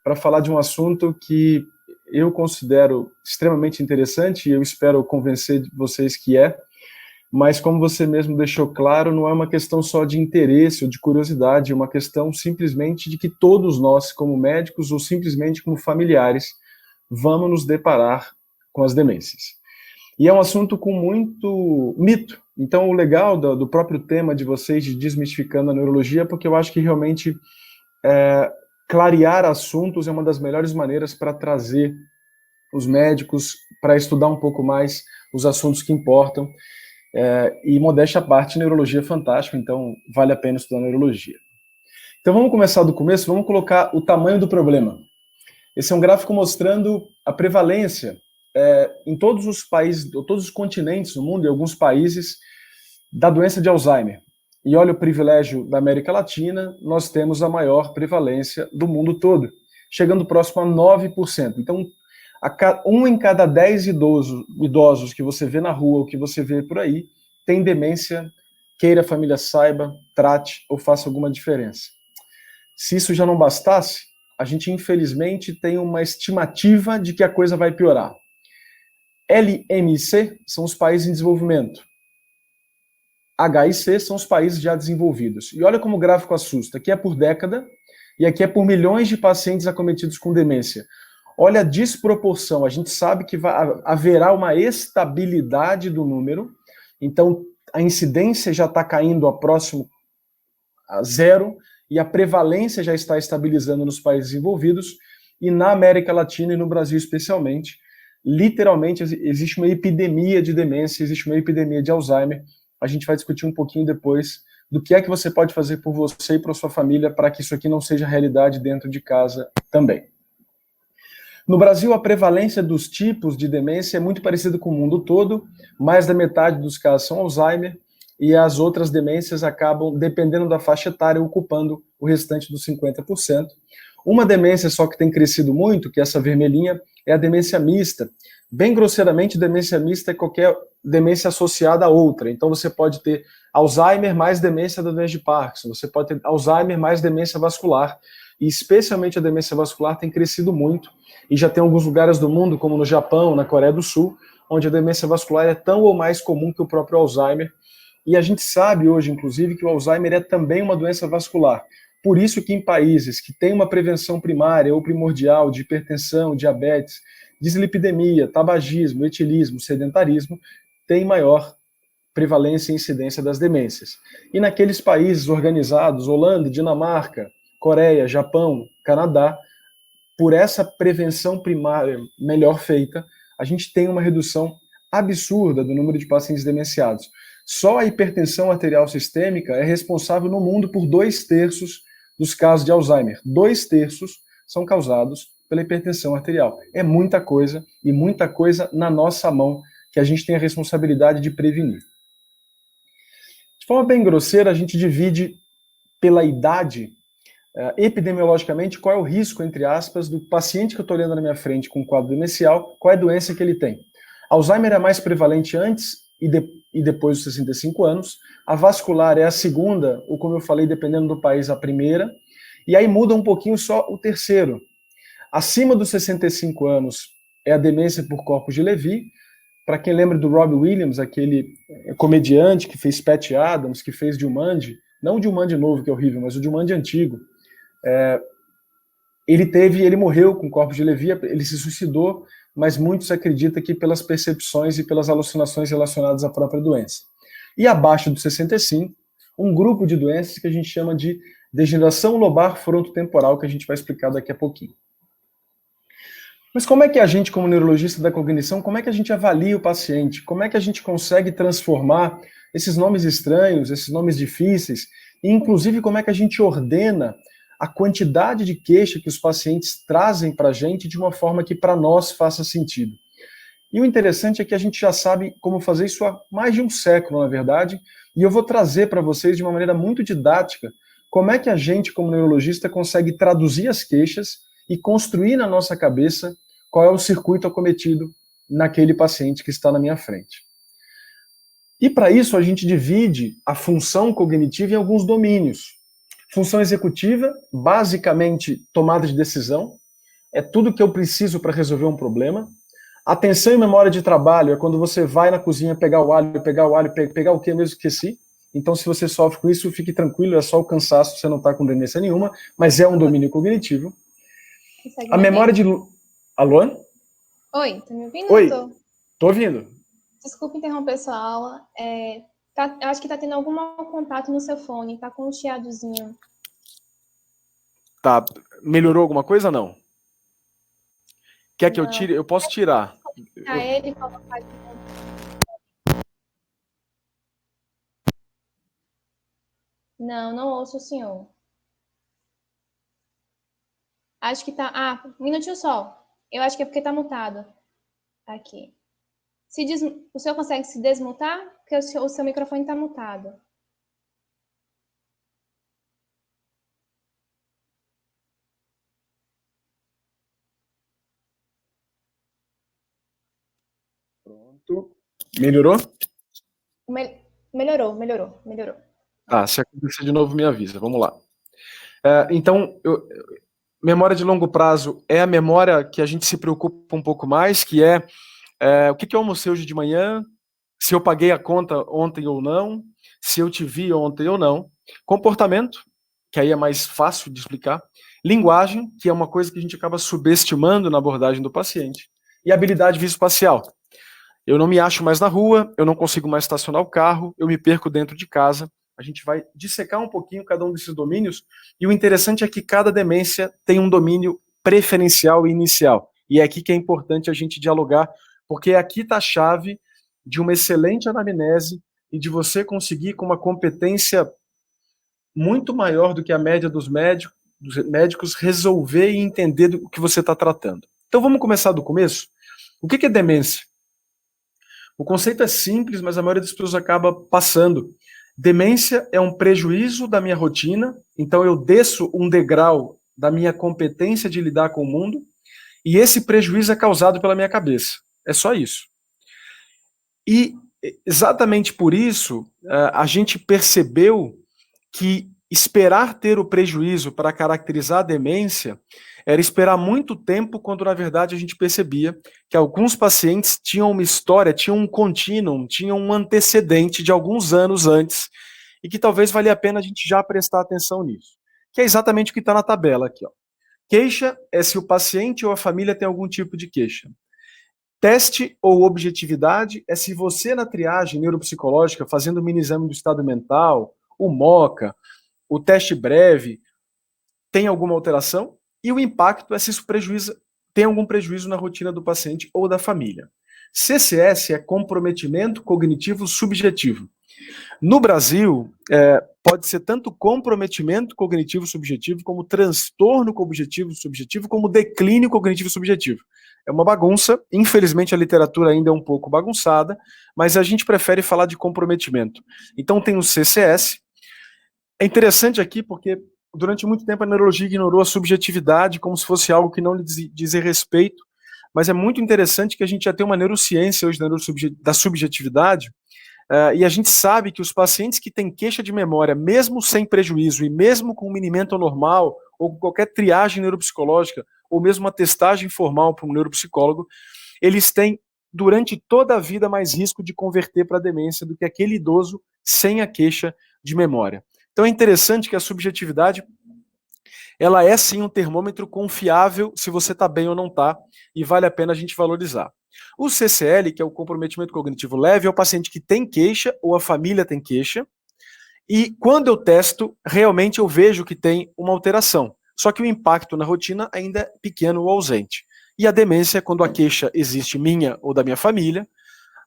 para falar de um assunto que eu considero extremamente interessante e eu espero convencer vocês que mas como você mesmo deixou claro, não é uma questão só de interesse ou de curiosidade, é uma questão simplesmente de que todos nós, como médicos ou simplesmente como familiares, vamos nos deparar com as demências. E é um assunto com muito mito. Então, o legal do próprio tema de vocês, de Desmistificando a Neurologia, é porque eu acho que realmente clarear assuntos é uma das melhores maneiras para trazer os médicos para estudar um pouco mais os assuntos que importam. E modéstia à parte, neurologia é fantástico, então vale a pena estudar neurologia. Então vamos começar do começo, vamos colocar o tamanho do problema. Esse é um gráfico mostrando a prevalência em todos os países, todos os continentes no mundo, e alguns países, da doença de Alzheimer. E olha o privilégio da América Latina, nós temos a maior prevalência do mundo todo, chegando próximo a 9%. Então, um em cada 10 idosos que você vê na rua, ou que você vê por aí, tem demência, queira a família saiba, trate ou faça alguma diferença. Se isso já não bastasse, a gente infelizmente tem uma estimativa de que a coisa vai piorar. LMIC são os países em desenvolvimento. HIC são os países já desenvolvidos. E olha como o gráfico assusta. Aqui é por década e aqui é por milhões de pacientes acometidos com demência. Olha a desproporção. A gente sabe que haverá uma estabilidade do número. Então, a incidência já está caindo próximo a zero e a prevalência já está estabilizando nos países desenvolvidos. E na América Latina e no Brasil especialmente, literalmente existe uma epidemia de demência, existe uma epidemia de Alzheimer. A gente vai discutir um pouquinho depois do que é que você pode fazer por você e por sua família para que isso aqui não seja realidade dentro de casa também. No Brasil, a prevalência dos tipos de demência é muito parecida com o mundo todo, mais da metade dos casos são Alzheimer, e as outras demências acabam, dependendo da faixa etária, ocupando o restante dos 50%. Uma demência só que tem crescido muito, que é essa vermelhinha, é a demência mista. Bem grosseiramente, demência mista é qualquer demência associada a outra. Então você pode ter Alzheimer mais demência da doença de Parkinson, você pode ter Alzheimer mais demência vascular, e especialmente a demência vascular tem crescido muito, e já tem alguns lugares do mundo, como no Japão, na Coreia do Sul, onde a demência vascular é tão ou mais comum que o próprio Alzheimer, e a gente sabe hoje, inclusive, que o Alzheimer é também uma doença vascular. Por isso que em países que têm uma prevenção primária ou primordial de hipertensão, diabetes, dislipidemia, tabagismo, etilismo, sedentarismo, tem maior prevalência e incidência das demências. E naqueles países organizados, Holanda, Dinamarca, Coreia, Japão, Canadá, por essa prevenção primária melhor feita, a gente tem uma redução absurda do número de pacientes demenciados. Só a hipertensão arterial sistêmica é responsável no mundo por 2/3 dos casos de Alzheimer. 2/3 são causados pela hipertensão arterial. É muita coisa, e muita coisa na nossa mão, que a gente tem a responsabilidade de prevenir. De forma bem grosseira, a gente divide pela idade, epidemiologicamente, qual é o risco, entre aspas, do paciente que eu estou olhando na minha frente com quadro demencial, qual é a doença que ele tem. Alzheimer é mais prevalente antes e depois dos 65 anos, a vascular é a segunda, ou como eu falei, dependendo do país, a primeira, e aí muda um pouquinho só o terceiro. Acima dos 65 anos é a demência por corpos de Levy. Para quem lembra do Robbie Williams, aquele comediante que fez Patch Adams, que fez Jumanji, não o Jumanji novo, que é horrível, mas o Jumanji antigo, ele morreu com corpos de Levy, ele se suicidou, mas muitos acreditam que pelas percepções e pelas alucinações relacionadas à própria doença. E abaixo dos 65, um grupo de doenças que a gente chama de degeneração lobar frontotemporal, que a gente vai explicar daqui a pouquinho. Mas como é que a gente, como neurologista da cognição, como é que a gente avalia o paciente? Como é que a gente consegue transformar esses nomes estranhos, esses nomes difíceis, e inclusive como é que a gente ordena a quantidade de queixa que os pacientes trazem para a gente de uma forma que para nós faça sentido. E o interessante é que a gente já sabe como fazer isso há mais de um século, na verdade, e eu vou trazer para vocês de uma maneira muito didática como é que a gente, como neurologista, consegue traduzir as queixas e construir na nossa cabeça qual é o circuito acometido naquele paciente que está na minha frente. E para isso a gente divide a função cognitiva em alguns domínios. Função executiva, basicamente tomada de decisão. é tudo que eu preciso para resolver um problema. Atenção e memória de trabalho é quando você vai na cozinha pegar o alho, pegar o que mesmo esqueci. Então, se você sofre com isso, fique tranquilo, é só o cansaço, você não está com demência nenhuma, mas é um domínio cognitivo. Consegue A me memória ouvir? de... Alô? Oi, tá me ouvindo? Oi, tô ouvindo. Desculpa interromper sua aula. Eu acho que tá tendo algum mau contato no seu fone, tá com um chiadozinho. Tá, melhorou alguma coisa ou não? Quer que eu Não. tire? Eu posso tirar. Tá ele e colocar de novo. Não, não ouço o senhor. Acho que tá. Ah, um minutinho só. Eu acho que é porque tá mutado. Aqui. O senhor consegue se desmutar? Porque o seu microfone tá mutado. Pronto. Melhorou? Melhorou. Tá, se acontecer de novo, me avisa. Vamos lá. Então, memória de longo prazo é a memória que a gente se preocupa um pouco mais, que é o que eu almocei hoje de manhã, se eu paguei a conta ontem ou não, se eu te vi ontem ou não. Comportamento, que aí é mais fácil de explicar. Linguagem, que é uma coisa que a gente acaba subestimando na abordagem do paciente. E habilidade visoespacial. Eu não me acho mais na rua, eu não consigo mais estacionar o carro, eu me perco dentro de casa. A gente vai dissecar um pouquinho cada um desses domínios, e o interessante é que cada demência tem um domínio preferencial e inicial. E é aqui que é importante a gente dialogar, porque aqui está a chave de uma excelente anamnese e de você conseguir, com uma competência muito maior do que a média dos médicos, resolver e entender do que você está tratando. Então vamos começar do começo? O que é demência? O conceito é simples, mas a maioria das pessoas acaba passando. Demência é um prejuízo da minha rotina, então eu desço um degrau da minha competência de lidar com o mundo, e esse prejuízo é causado pela minha cabeça. É só isso. E exatamente por isso, a gente percebeu que esperar ter o prejuízo para caracterizar a demência era esperar muito tempo, quando na verdade a gente percebia que alguns pacientes tinham uma história, tinham um contínuo, tinham um antecedente de alguns anos antes, e que talvez valha a pena a gente já prestar atenção nisso. Que é exatamente o que está na tabela aqui. Ó. Queixa é se o paciente ou a família tem algum tipo de queixa. Teste ou objetividade é se você, na triagem neuropsicológica, fazendo o mini exame do estado mental, o MOCA, o teste breve, tem alguma alteração, e o impacto é se isso tem algum prejuízo na rotina do paciente ou da família. CCS é comprometimento cognitivo subjetivo. No Brasil, pode ser tanto comprometimento cognitivo subjetivo, como transtorno cognitivo subjetivo, como declínio cognitivo subjetivo. É uma bagunça, infelizmente a literatura ainda é um pouco bagunçada, mas a gente prefere falar de comprometimento. Então tem o CCS. É interessante aqui porque durante muito tempo a neurologia ignorou a subjetividade como se fosse algo que não lhe dizia respeito, mas é muito interessante que a gente já tem uma neurociência hoje da subjetividade, e a gente sabe que os pacientes que têm queixa de memória, mesmo sem prejuízo e mesmo com um minimento normal, ou com qualquer triagem neuropsicológica, ou mesmo uma testagem formal para um neuropsicólogo, eles têm, durante toda a vida, mais risco de converter para demência do que aquele idoso sem a queixa de memória. Então é interessante que a subjetividade, ela é sim um termômetro confiável se você está bem ou não está, e vale a pena a gente valorizar. O CCL, que é o comprometimento cognitivo leve, é o paciente que tem queixa ou a família tem queixa, e quando eu testo, realmente eu vejo que tem uma alteração. Só que o impacto na rotina ainda é pequeno ou ausente. E a demência é quando a queixa existe minha ou da minha família,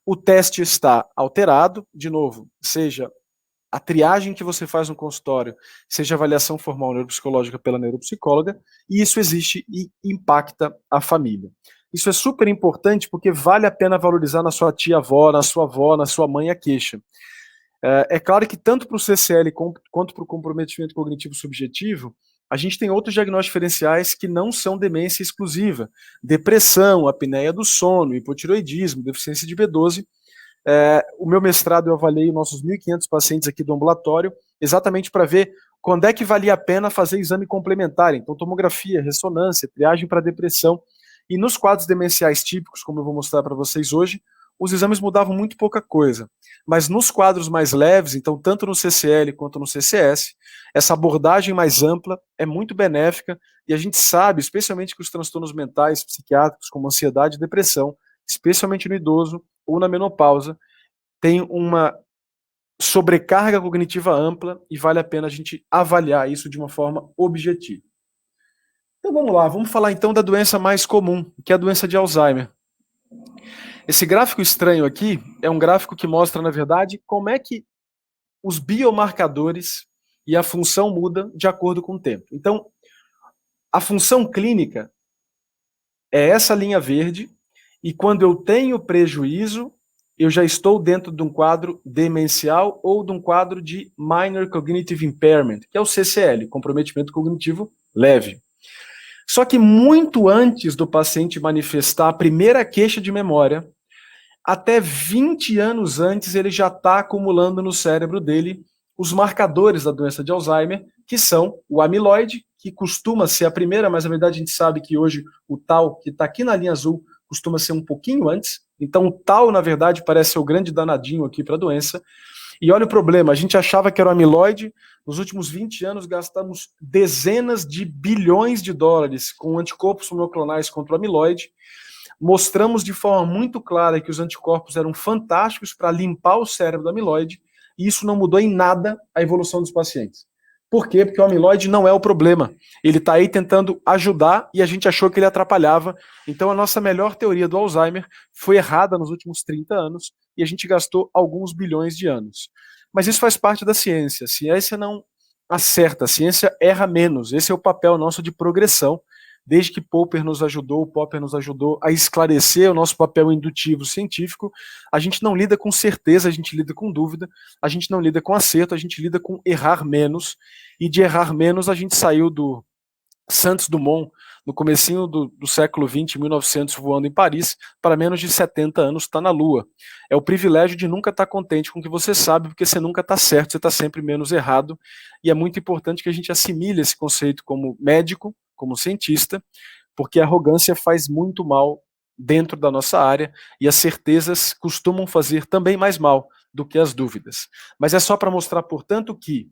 o teste está alterado, de novo, seja a triagem que você faz no consultório, seja a avaliação formal neuropsicológica pela neuropsicóloga, e isso existe e impacta a família. Isso é super importante porque vale a pena valorizar na sua tia-avó, na sua avó, na sua mãe a queixa. É claro que tanto para o CCL quanto para o comprometimento cognitivo subjetivo, a gente tem outros diagnósticos diferenciais que não são demência exclusiva. Depressão, apneia do sono, hipotireoidismo, deficiência de B12. O meu mestrado eu avaliei nossos 1.500 pacientes aqui do ambulatório, exatamente para ver quando é que valia a pena fazer exame complementar, então tomografia, ressonância, triagem para depressão. E nos quadros demenciais típicos, como eu vou mostrar para vocês hoje, os exames mudavam muito pouca coisa. Mas nos quadros mais leves, então tanto no CCL quanto no CCS, essa abordagem mais ampla é muito benéfica e a gente sabe, especialmente que os transtornos mentais psiquiátricos, como ansiedade e depressão, especialmente no idoso ou na menopausa, tem uma sobrecarga cognitiva ampla e vale a pena a gente avaliar isso de uma forma objetiva. Então vamos lá, vamos falar então da doença mais comum, que é a doença de Alzheimer. Esse gráfico estranho aqui é um gráfico que mostra, na verdade, como é que os biomarcadores e a função mudam de acordo com o tempo. Então, a função clínica é essa linha verde, e quando eu tenho prejuízo, eu já estou dentro de um quadro demencial ou de um quadro de Minor Cognitive Impairment, que é o CCL, comprometimento cognitivo leve. Só que muito antes do paciente manifestar a primeira queixa de memória, até 20 anos antes ele já está acumulando no cérebro dele os marcadores da doença de Alzheimer, que são o amiloide, que costuma ser a primeira, mas na verdade a gente sabe que hoje o tau, que está aqui na linha azul, costuma ser um pouquinho antes. Então o tau, na verdade, parece ser o grande danadinho aqui para a doença. E olha o problema, a gente achava que era o amiloide, nos últimos 20 anos gastamos dezenas de bilhões de dólares com anticorpos monoclonais contra o amiloide, mostramos de forma muito clara que os anticorpos eram fantásticos para limpar o cérebro do amiloide, e isso não mudou em nada a evolução dos pacientes. Por quê? Porque o amiloide não é o problema. Ele está aí tentando ajudar e a gente achou que ele atrapalhava. Então a nossa melhor teoria do Alzheimer foi errada nos últimos 30 anos e a gente gastou alguns bilhões de anos. Mas isso faz parte da ciência. A ciência não acerta, a ciência erra menos. Esse é o papel nosso de progressão. Desde que Popper nos ajudou, o Popper nos ajudou a esclarecer o nosso papel indutivo científico, a gente não lida com certeza, a gente lida com dúvida, a gente não lida com acerto, a gente lida com errar menos, e de errar menos a gente saiu do Santos Dumont, no comecinho do século XX, 1900, voando em Paris, para menos de 70 anos está na Lua. É o privilégio de nunca estar contente com o que você sabe, porque você nunca está certo, você está sempre menos errado, e é muito importante que a gente assimile esse conceito como médico, como cientista, porque a arrogância faz muito mal dentro da nossa área, e as certezas costumam fazer também mais mal do que as dúvidas. Mas é só para mostrar, portanto, que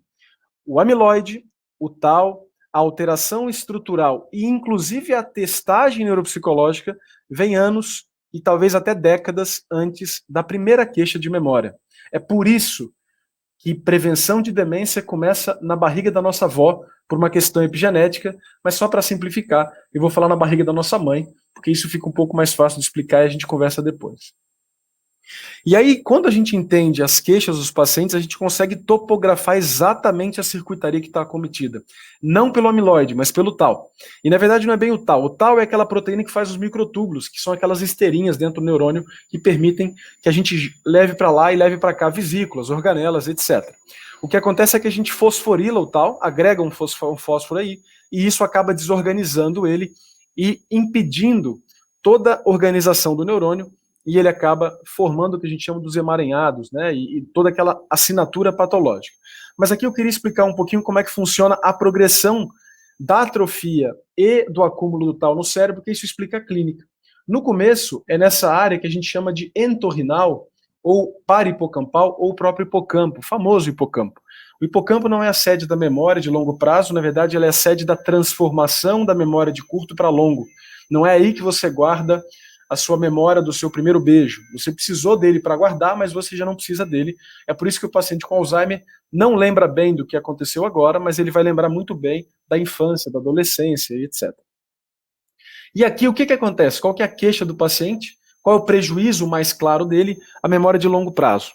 o amiloide, o tau, a alteração estrutural e inclusive a testagem neuropsicológica vem anos e talvez até décadas antes da primeira queixa de memória. É por isso que prevenção de demência começa na barriga da nossa avó, por uma questão epigenética, mas só para simplificar, eu vou falar na barriga da nossa mãe, porque isso fica um pouco mais fácil de explicar e a gente conversa depois. E aí, quando a gente entende as queixas dos pacientes, a gente consegue topografar exatamente a circuitaria que está acometida. Não pelo amiloide, mas pelo tau. E na verdade não é bem o tau. O tau é aquela proteína que faz os microtúbulos, que são aquelas esteirinhas dentro do neurônio que permitem que a gente leve para lá e leve para cá vesículas, organelas, etc. O que acontece é que a gente fosforila o tau, agrega um fósforo aí, e isso acaba desorganizando ele e impedindo toda a organização do neurônio, e ele acaba formando o que a gente chama dos emaranhados, né, e toda aquela assinatura patológica. Mas aqui eu queria explicar um pouquinho como é que funciona a progressão da atrofia e do acúmulo do tau no cérebro, porque isso explica a clínica. No começo, é nessa área que a gente chama de entorrinal, ou parahipocampal, ou o próprio hipocampo, o famoso hipocampo. O hipocampo não é a sede da memória de longo prazo, na verdade, ela é a sede da transformação da memória de curto para longo. Não é aí que você guarda a sua memória do seu primeiro beijo. Você precisou dele para guardar, mas você já não precisa dele. É por isso que o paciente com Alzheimer não lembra bem do que aconteceu agora, mas ele vai lembrar muito bem da infância, da adolescência, etc. E aqui o que acontece? Qual que é a queixa do paciente? Qual é o prejuízo mais claro dele? A memória de longo prazo.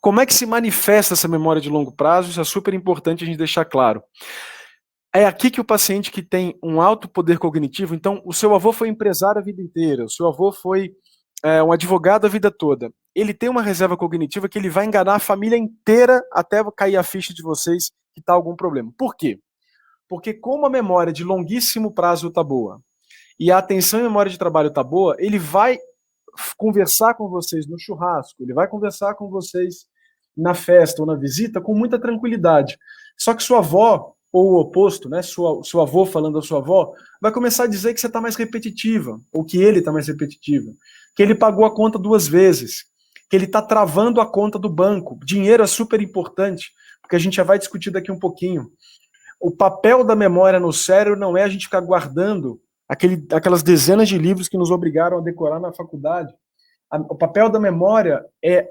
Como é que se manifesta essa memória de longo prazo? Isso é super importante a gente deixar claro. É aqui que o paciente que tem um alto poder cognitivo, então o seu avô foi empresário a vida inteira, o seu avô foi um advogado a vida toda, ele tem uma reserva cognitiva que ele vai enganar a família inteira até cair a ficha de vocês que está algum problema. Por quê? Porque como a memória de longuíssimo prazo está boa e a atenção e memória de trabalho está boa, ele vai conversar com vocês no churrasco, ele vai conversar com vocês na festa ou na visita com muita tranquilidade. Só que sua avó ou o oposto, né? Seu avô falando da sua avó, vai começar a dizer que você está mais repetitiva, ou que ele está mais repetitivo, que ele pagou a conta 2 vezes, que ele está travando a conta do banco. Dinheiro é super importante, porque a gente já vai discutir daqui um pouquinho. O papel da memória no cérebro não é a gente ficar guardando aquelas dezenas de livros que nos obrigaram a decorar na faculdade. O papel da memória é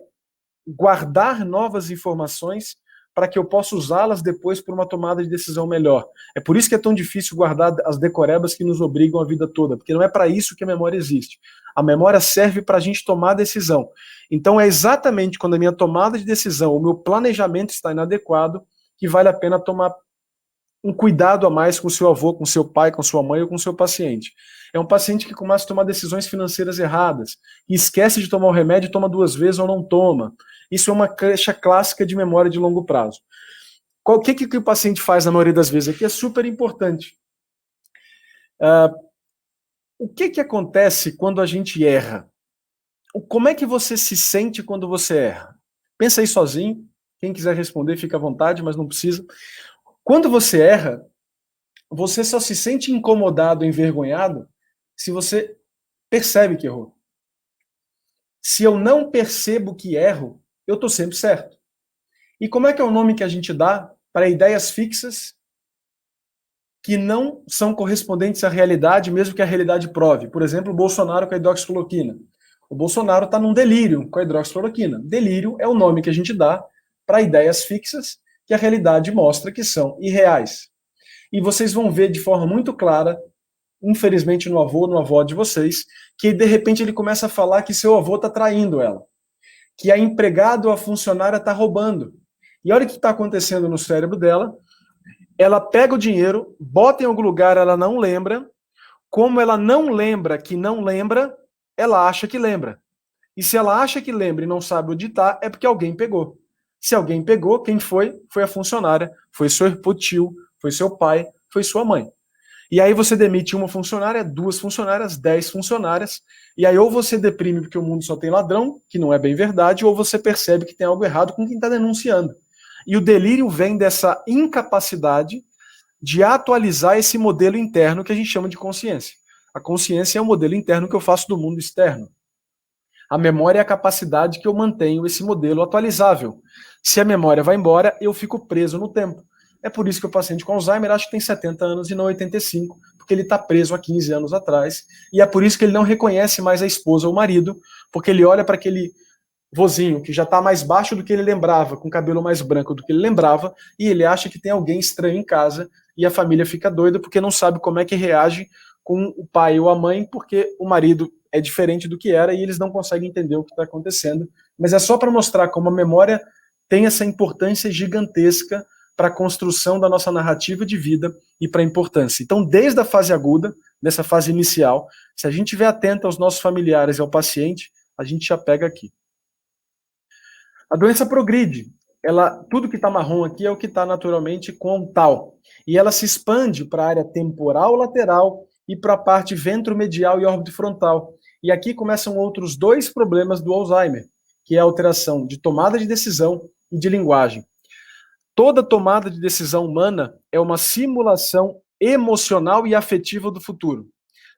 guardar novas informações para que eu possa usá-las depois por uma tomada de decisão melhor. É por isso que é tão difícil guardar as decorebas que nos obrigam a vida toda, porque não é para isso que a memória existe. A memória serve para a gente tomar decisão. Então é exatamente quando a minha tomada de decisão, o meu planejamento está inadequado, que vale a pena tomar um cuidado a mais com o seu avô, com o seu pai, com sua mãe ou com o seu paciente. É um paciente que começa a tomar decisões financeiras erradas, e esquece de tomar o remédio e toma 2 vezes ou não toma. Isso é uma queixa clássica de memória de longo prazo. O que o paciente faz na maioria das vezes? Aqui é super importante. O que acontece quando a gente erra? Como é que você se sente quando você erra? Pensa aí sozinho. Quem quiser responder, fica à vontade, mas não precisa. Quando você erra, você só se sente incomodado, envergonhado, se você percebe que errou. Se eu não percebo que erro, eu estou sempre certo. E como é que é o nome que a gente dá para ideias fixas que não são correspondentes à realidade, mesmo que a realidade prove? Por exemplo, o Bolsonaro com a hidroxicloroquina. O Bolsonaro está num delírio com a hidroxicloroquina. Delírio é o nome que a gente dá para ideias fixas que a realidade mostra que são irreais. E vocês vão ver de forma muito clara, infelizmente no avó de vocês, que de repente ele começa a falar que seu avô está traindo ela, que a empregada ou a funcionária está roubando. E olha o que está acontecendo no cérebro dela. Ela pega o dinheiro, bota em algum lugar, ela não lembra. Como ela não lembra que não lembra, ela acha que lembra. E se ela acha que lembra e não sabe onde está, é porque alguém pegou. Se alguém pegou, quem foi? Foi a funcionária, foi seu tio, foi seu pai, foi sua mãe. E aí você demite uma funcionária, 2 funcionárias, 10 funcionárias, e aí ou você deprime porque o mundo só tem ladrão, que não é bem verdade, ou você percebe que tem algo errado com quem está denunciando. E o delírio vem dessa incapacidade de atualizar esse modelo interno que a gente chama de consciência. A consciência é o modelo interno que eu faço do mundo externo. A memória é a capacidade que eu mantenho esse modelo atualizável. Se a memória vai embora, eu fico preso no tempo. É por isso que o paciente com Alzheimer acha que tem 70 anos e não 85, porque ele está preso há 15 anos atrás. E é por isso que ele não reconhece mais a esposa ou o marido, porque ele olha para aquele vozinho que já está mais baixo do que ele lembrava, com cabelo mais branco do que ele lembrava, e ele acha que tem alguém estranho em casa, e a família fica doida porque não sabe como é que reage com o pai ou a mãe, porque o marido é diferente do que era e eles não conseguem entender o que está acontecendo. Mas é só para mostrar como a memória tem essa importância gigantesca para a construção da nossa narrativa de vida e para a importância. Então, desde a fase aguda, dessa fase inicial, se a gente estiver atento aos nossos familiares e ao paciente, a gente já pega aqui. A doença progride. Tudo que está marrom aqui é o que está naturalmente com tal. E ela se expande para a área temporal lateral e para a parte ventromedial e órbito frontal. E aqui começam outros 2 problemas do Alzheimer, que é a alteração de tomada de decisão e de linguagem. Toda tomada de decisão humana é uma simulação emocional e afetiva do futuro.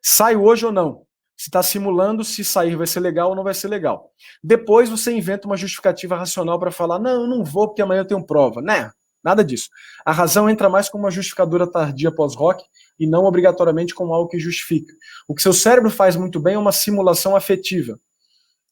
Saio hoje ou não? Se está simulando se sair vai ser legal ou não vai ser legal. Depois você inventa uma justificativa racional para falar, não, eu não vou porque amanhã eu tenho prova. Né? Nada disso. A razão entra mais como uma justificadora tardia pós-hoc e não obrigatoriamente como algo que justifica. O que seu cérebro faz muito bem é uma simulação afetiva.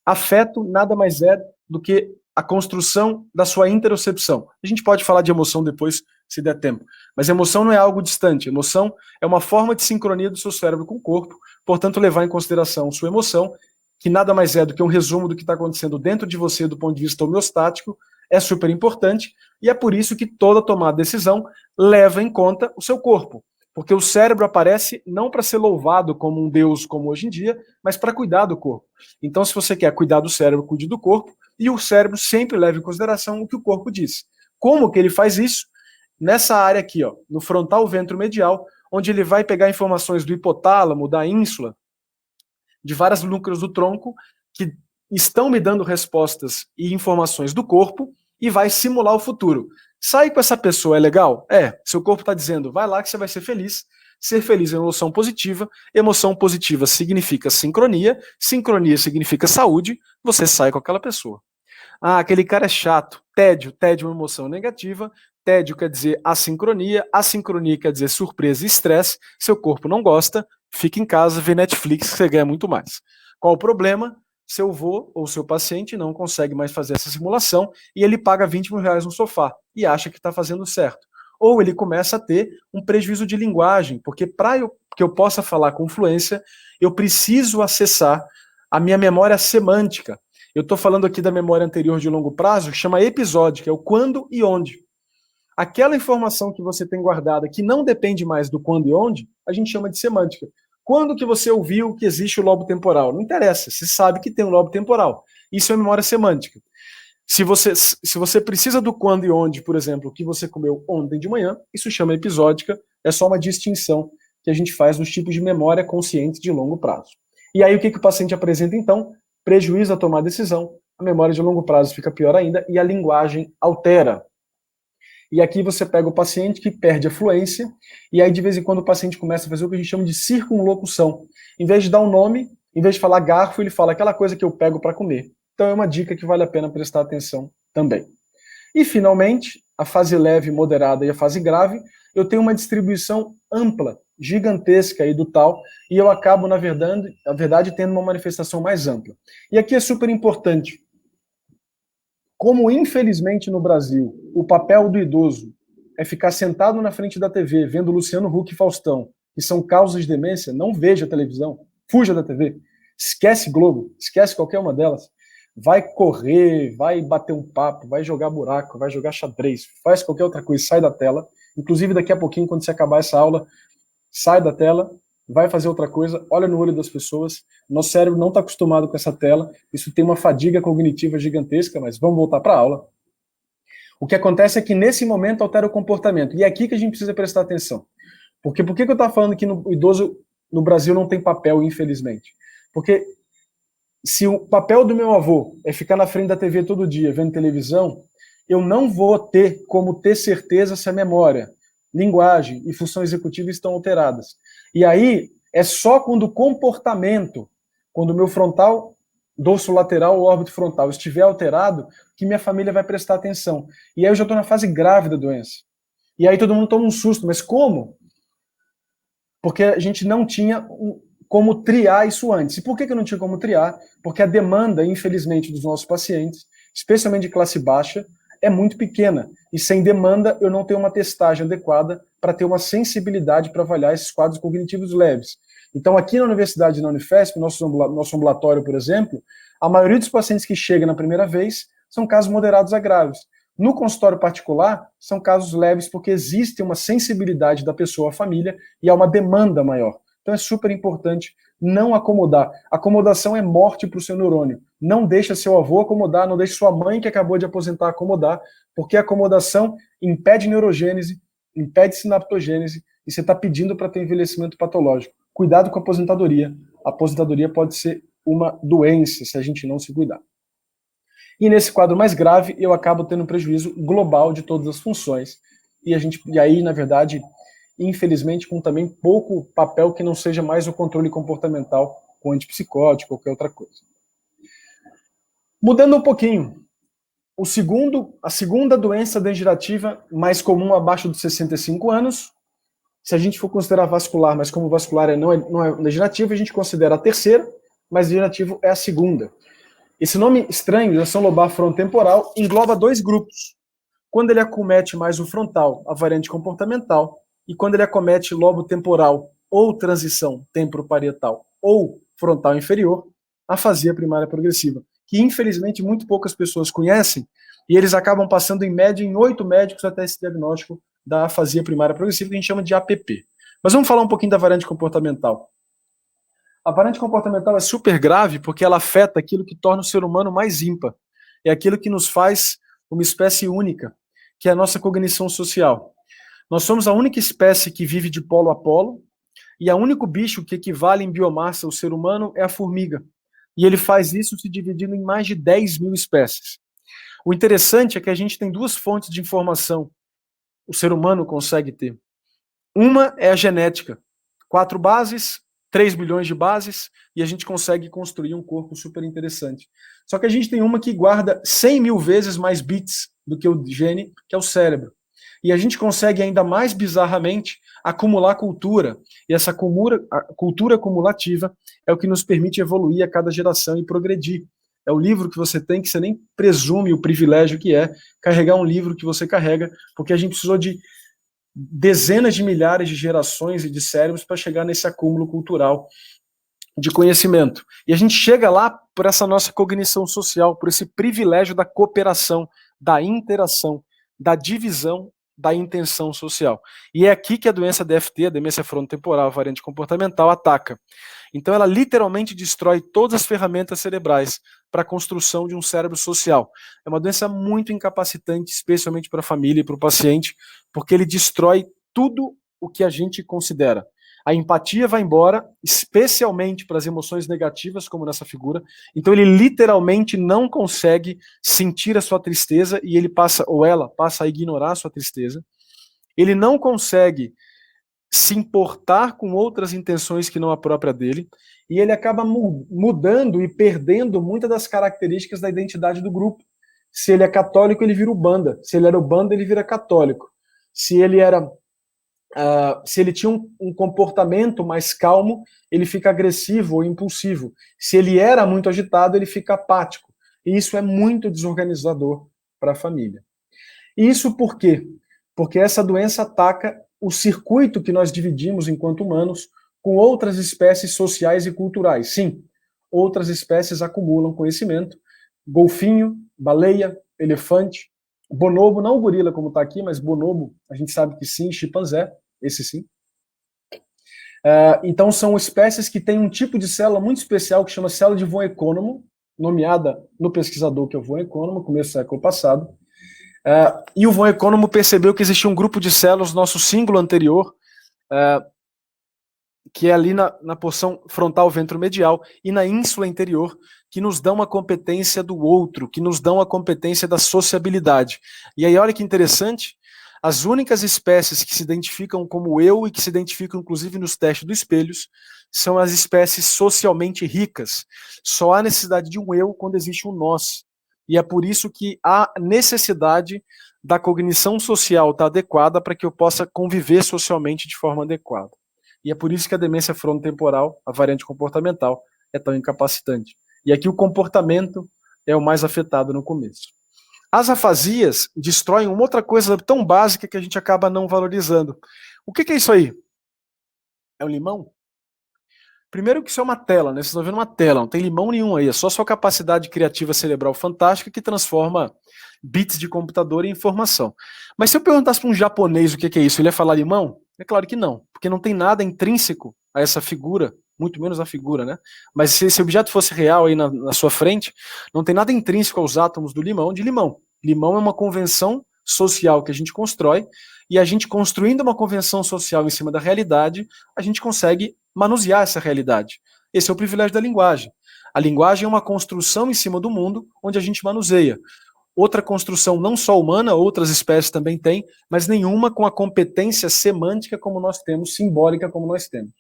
Afeto nada mais é do que a construção da sua interocepção. A gente pode falar de emoção depois, se der tempo. Mas emoção não é algo distante. Emoção é uma forma de sincronia do seu cérebro com o corpo, portanto, levar em consideração sua emoção, que nada mais é do que um resumo do que está acontecendo dentro de você do ponto de vista homeostático, é super importante, e é por isso que toda tomada de decisão leva em conta o seu corpo. Porque o cérebro aparece não para ser louvado como um deus, como hoje em dia, mas para cuidar do corpo. Então, se você quer cuidar do cérebro, cuide do corpo, e o cérebro sempre leva em consideração o que o corpo diz. Como que ele faz isso? Nessa área aqui, ó, no frontal ventromedial, onde ele vai pegar informações do hipotálamo, da ínsula, de vários núcleos do tronco, que estão me dando respostas e informações do corpo, e vai simular o futuro. Sair com essa pessoa é legal? É. Seu corpo está dizendo, vai lá que você vai ser feliz. Ser feliz é uma emoção positiva significa sincronia, sincronia significa saúde, você sai com aquela pessoa. Ah, aquele cara é chato, tédio, tédio é uma emoção negativa, tédio quer dizer assincronia quer dizer surpresa e estresse, seu corpo não gosta, fica em casa, vê Netflix que você ganha muito mais. Qual o problema? Seu avô ou seu paciente não consegue mais fazer essa simulação e ele paga 20 mil reais no sofá e acha que está fazendo certo. Ou ele começa a ter um prejuízo de linguagem, porque para que eu possa falar com fluência, eu preciso acessar a minha memória semântica. Eu estou falando aqui da memória anterior de longo prazo, que chama episódica, é o quando e onde. Aquela informação que você tem guardada, que não depende mais do quando e onde, a gente chama de semântica. Quando que você ouviu que existe o lobo temporal? Não interessa, você sabe que tem um lobo temporal. Isso é memória semântica. Se você precisa do quando e onde, por exemplo, o que você comeu ontem de manhã, isso chama episódica, é só uma distinção que a gente faz nos tipos de memória consciente de longo prazo. E aí o que o paciente apresenta então? Prejuízo a tomar decisão, a memória de longo prazo fica pior ainda e a linguagem altera. E aqui você pega o paciente que perde a fluência, e aí de vez em quando o paciente começa a fazer o que a gente chama de circunlocução. Em vez de dar um nome, em vez de falar garfo, ele fala aquela coisa que eu pego para comer. Então é uma dica que vale a pena prestar atenção também. E finalmente, a fase leve, moderada e a fase grave, eu tenho uma distribuição ampla, gigantesca aí do tal, e eu acabo, na verdade, tendo uma manifestação mais ampla. E aqui é super importante. Como, infelizmente, no Brasil, o papel do idoso é ficar sentado na frente da TV, vendo Luciano Huck e Faustão, que são causas de demência, não veja televisão, fuja da TV, esquece Globo, esquece qualquer uma delas, vai correr, vai bater um papo, vai jogar buraco, vai jogar xadrez, faz qualquer outra coisa, sai da tela. Inclusive, daqui a pouquinho, quando você acabar essa aula, sai da tela, vai fazer outra coisa, olha no olho das pessoas. Nosso cérebro não está acostumado com essa tela, isso tem uma fadiga cognitiva gigantesca, mas vamos voltar para a aula. O que acontece é que nesse momento altera o comportamento, e é aqui que a gente precisa prestar atenção. Porque por que eu estou falando que o idoso no Brasil não tem papel, infelizmente? Porque se o papel do meu avô é ficar na frente da TV todo dia, vendo televisão, eu não vou ter como ter certeza se a memória, linguagem e função executiva estão alteradas. E aí, é só quando o comportamento, quando o meu frontal, dorso lateral ou órbito frontal estiver alterado, que minha família vai prestar atenção. E aí eu já estou na fase grave da doença. E aí todo mundo toma um susto, mas como? Porque a gente não tinha como triar isso antes. E por que eu não tinha como triar? Porque a demanda, infelizmente, dos nossos pacientes, especialmente de classe baixa, é muito pequena. E sem demanda, eu não tenho uma testagem adequada para ter uma sensibilidade para avaliar esses quadros cognitivos leves. Então, aqui na universidade, na Unifesp, nosso ambulatório, por exemplo, a maioria dos pacientes que chegam na primeira vez são casos moderados a graves. No consultório particular, são casos leves porque existe uma sensibilidade da pessoa à família e há uma demanda maior. Então é super importante não acomodar. Acomodação é morte para o seu neurônio. Não deixa seu avô acomodar, não deixa sua mãe que acabou de aposentar acomodar, porque a acomodação impede neurogênese, impede sinaptogênese e você está pedindo para ter envelhecimento patológico. Cuidado com a aposentadoria. A aposentadoria pode ser uma doença se a gente não se cuidar. E nesse quadro mais grave, eu acabo tendo um prejuízo global de todas as funções. E aí, na verdade, infelizmente, com também pouco papel que não seja mais o controle comportamental com antipsicótico ou qualquer outra coisa. Mudando um pouquinho, a segunda doença degenerativa mais comum abaixo dos 65 anos, se a gente for considerar vascular, mas como vascular não é degenerativo, a gente considera a terceira, mas degenerativo é a segunda. Esse nome estranho, lesão lobar frontotemporal, engloba dois grupos. Quando ele acomete mais o frontal, a variante comportamental, e quando ele acomete lobo temporal ou transição temporoparietal ou frontal inferior, a afasia primária progressiva, que infelizmente muito poucas pessoas conhecem, e eles acabam passando em média em 8 médicos até esse diagnóstico da afasia primária progressiva, que a gente chama de APP. Mas vamos falar um pouquinho da variante comportamental. A variante comportamental é super grave porque ela afeta aquilo que torna o ser humano mais ímpar. É aquilo que nos faz uma espécie única, que é a nossa cognição social. Nós somos a única espécie que vive de polo a polo, e o único bicho que equivale em biomassa ao ser humano é a formiga. E ele faz isso se dividindo em mais de 10 mil espécies. O interessante é que a gente tem duas fontes de informação o ser humano consegue ter. Uma é a genética. 4 bases, 3 bilhões de bases, e a gente consegue construir um corpo super interessante. Só que a gente tem uma que guarda 100 mil vezes mais bits do que o gene, que é o cérebro. E a gente consegue ainda mais bizarramente acumular cultura. E essa cultura acumulativa é o que nos permite evoluir a cada geração e progredir. É o livro que você tem, que você nem presume o privilégio que é carregar um livro que você carrega, porque a gente precisou de dezenas de milhares de gerações e de cérebros para chegar nesse acúmulo cultural de conhecimento. E a gente chega lá por essa nossa cognição social, por esse privilégio da cooperação, da interação, da divisão, da intenção social. E é aqui que a doença DFT, a demência frontotemporal variante comportamental, ataca. Então ela literalmente destrói todas as ferramentas cerebrais para a construção de um cérebro social. É uma doença muito incapacitante, especialmente para a família e para o paciente, porque ele destrói tudo o que a gente considera. A empatia vai embora, especialmente para as emoções negativas, como nessa figura. Então ele literalmente não consegue sentir a sua tristeza e ele passa, ou ela passa a ignorar a sua tristeza. Ele não consegue se importar com outras intenções que não a própria dele, e ele acaba mudando e perdendo muitas das características da identidade do grupo. Se ele é católico, ele vira o banda. Se ele era o banda, ele vira católico. Se ele tinha um comportamento mais calmo, ele fica agressivo ou impulsivo. Se ele era muito agitado, ele fica apático. E isso é muito desorganizador para a família. E isso por quê? Porque essa doença ataca o circuito que nós dividimos enquanto humanos com outras espécies sociais e culturais. Sim, outras espécies acumulam conhecimento. Golfinho, baleia, elefante, bonobo, não o gorila como está aqui, mas bonobo, a gente sabe que sim, chimpanzé, esse sim. Então são espécies que têm um tipo de célula muito especial que chama célula de von Economo, nomeada no pesquisador que é o von Economo, começo do século passado. E o von Economo percebeu que existia um grupo de células no nosso símbolo anterior, que é ali na porção frontal ventromedial e na ínsula interior, que nos dão a competência do outro, que nos dão a competência da sociabilidade. E aí olha que interessante, as únicas espécies que se identificam como eu e que se identificam inclusive nos testes dos espelhos são as espécies socialmente ricas. Só há necessidade de um eu quando existe um nós. E é por isso que há necessidade da cognição social estar adequada para que eu possa conviver socialmente de forma adequada. E é por isso que a demência frontotemporal, a variante comportamental, é tão incapacitante. E aqui o comportamento é o mais afetado no começo. As afasias destroem uma outra coisa tão básica que a gente acaba não valorizando. O que é isso aí? É um limão? Primeiro que isso é uma tela, né? Vocês estão vendo uma tela, não tem limão nenhum aí, é só sua capacidade criativa cerebral fantástica que transforma bits de computador em informação. Mas se eu perguntasse para um japonês o que é isso, ele ia falar limão? É claro que não, porque não tem nada intrínseco a essa figura, muito menos a figura, né? Mas se esse objeto fosse real aí na sua frente, não tem nada intrínseco aos átomos do limão de limão. Limão é uma convenção social que a gente constrói, e a gente construindo uma convenção social em cima da realidade, a gente consegue manusear essa realidade. Esse é o privilégio da linguagem. A linguagem é uma construção em cima do mundo, onde a gente manuseia. Outra construção não só humana, outras espécies também têm, mas nenhuma com a competência semântica como nós temos, simbólica como nós temos.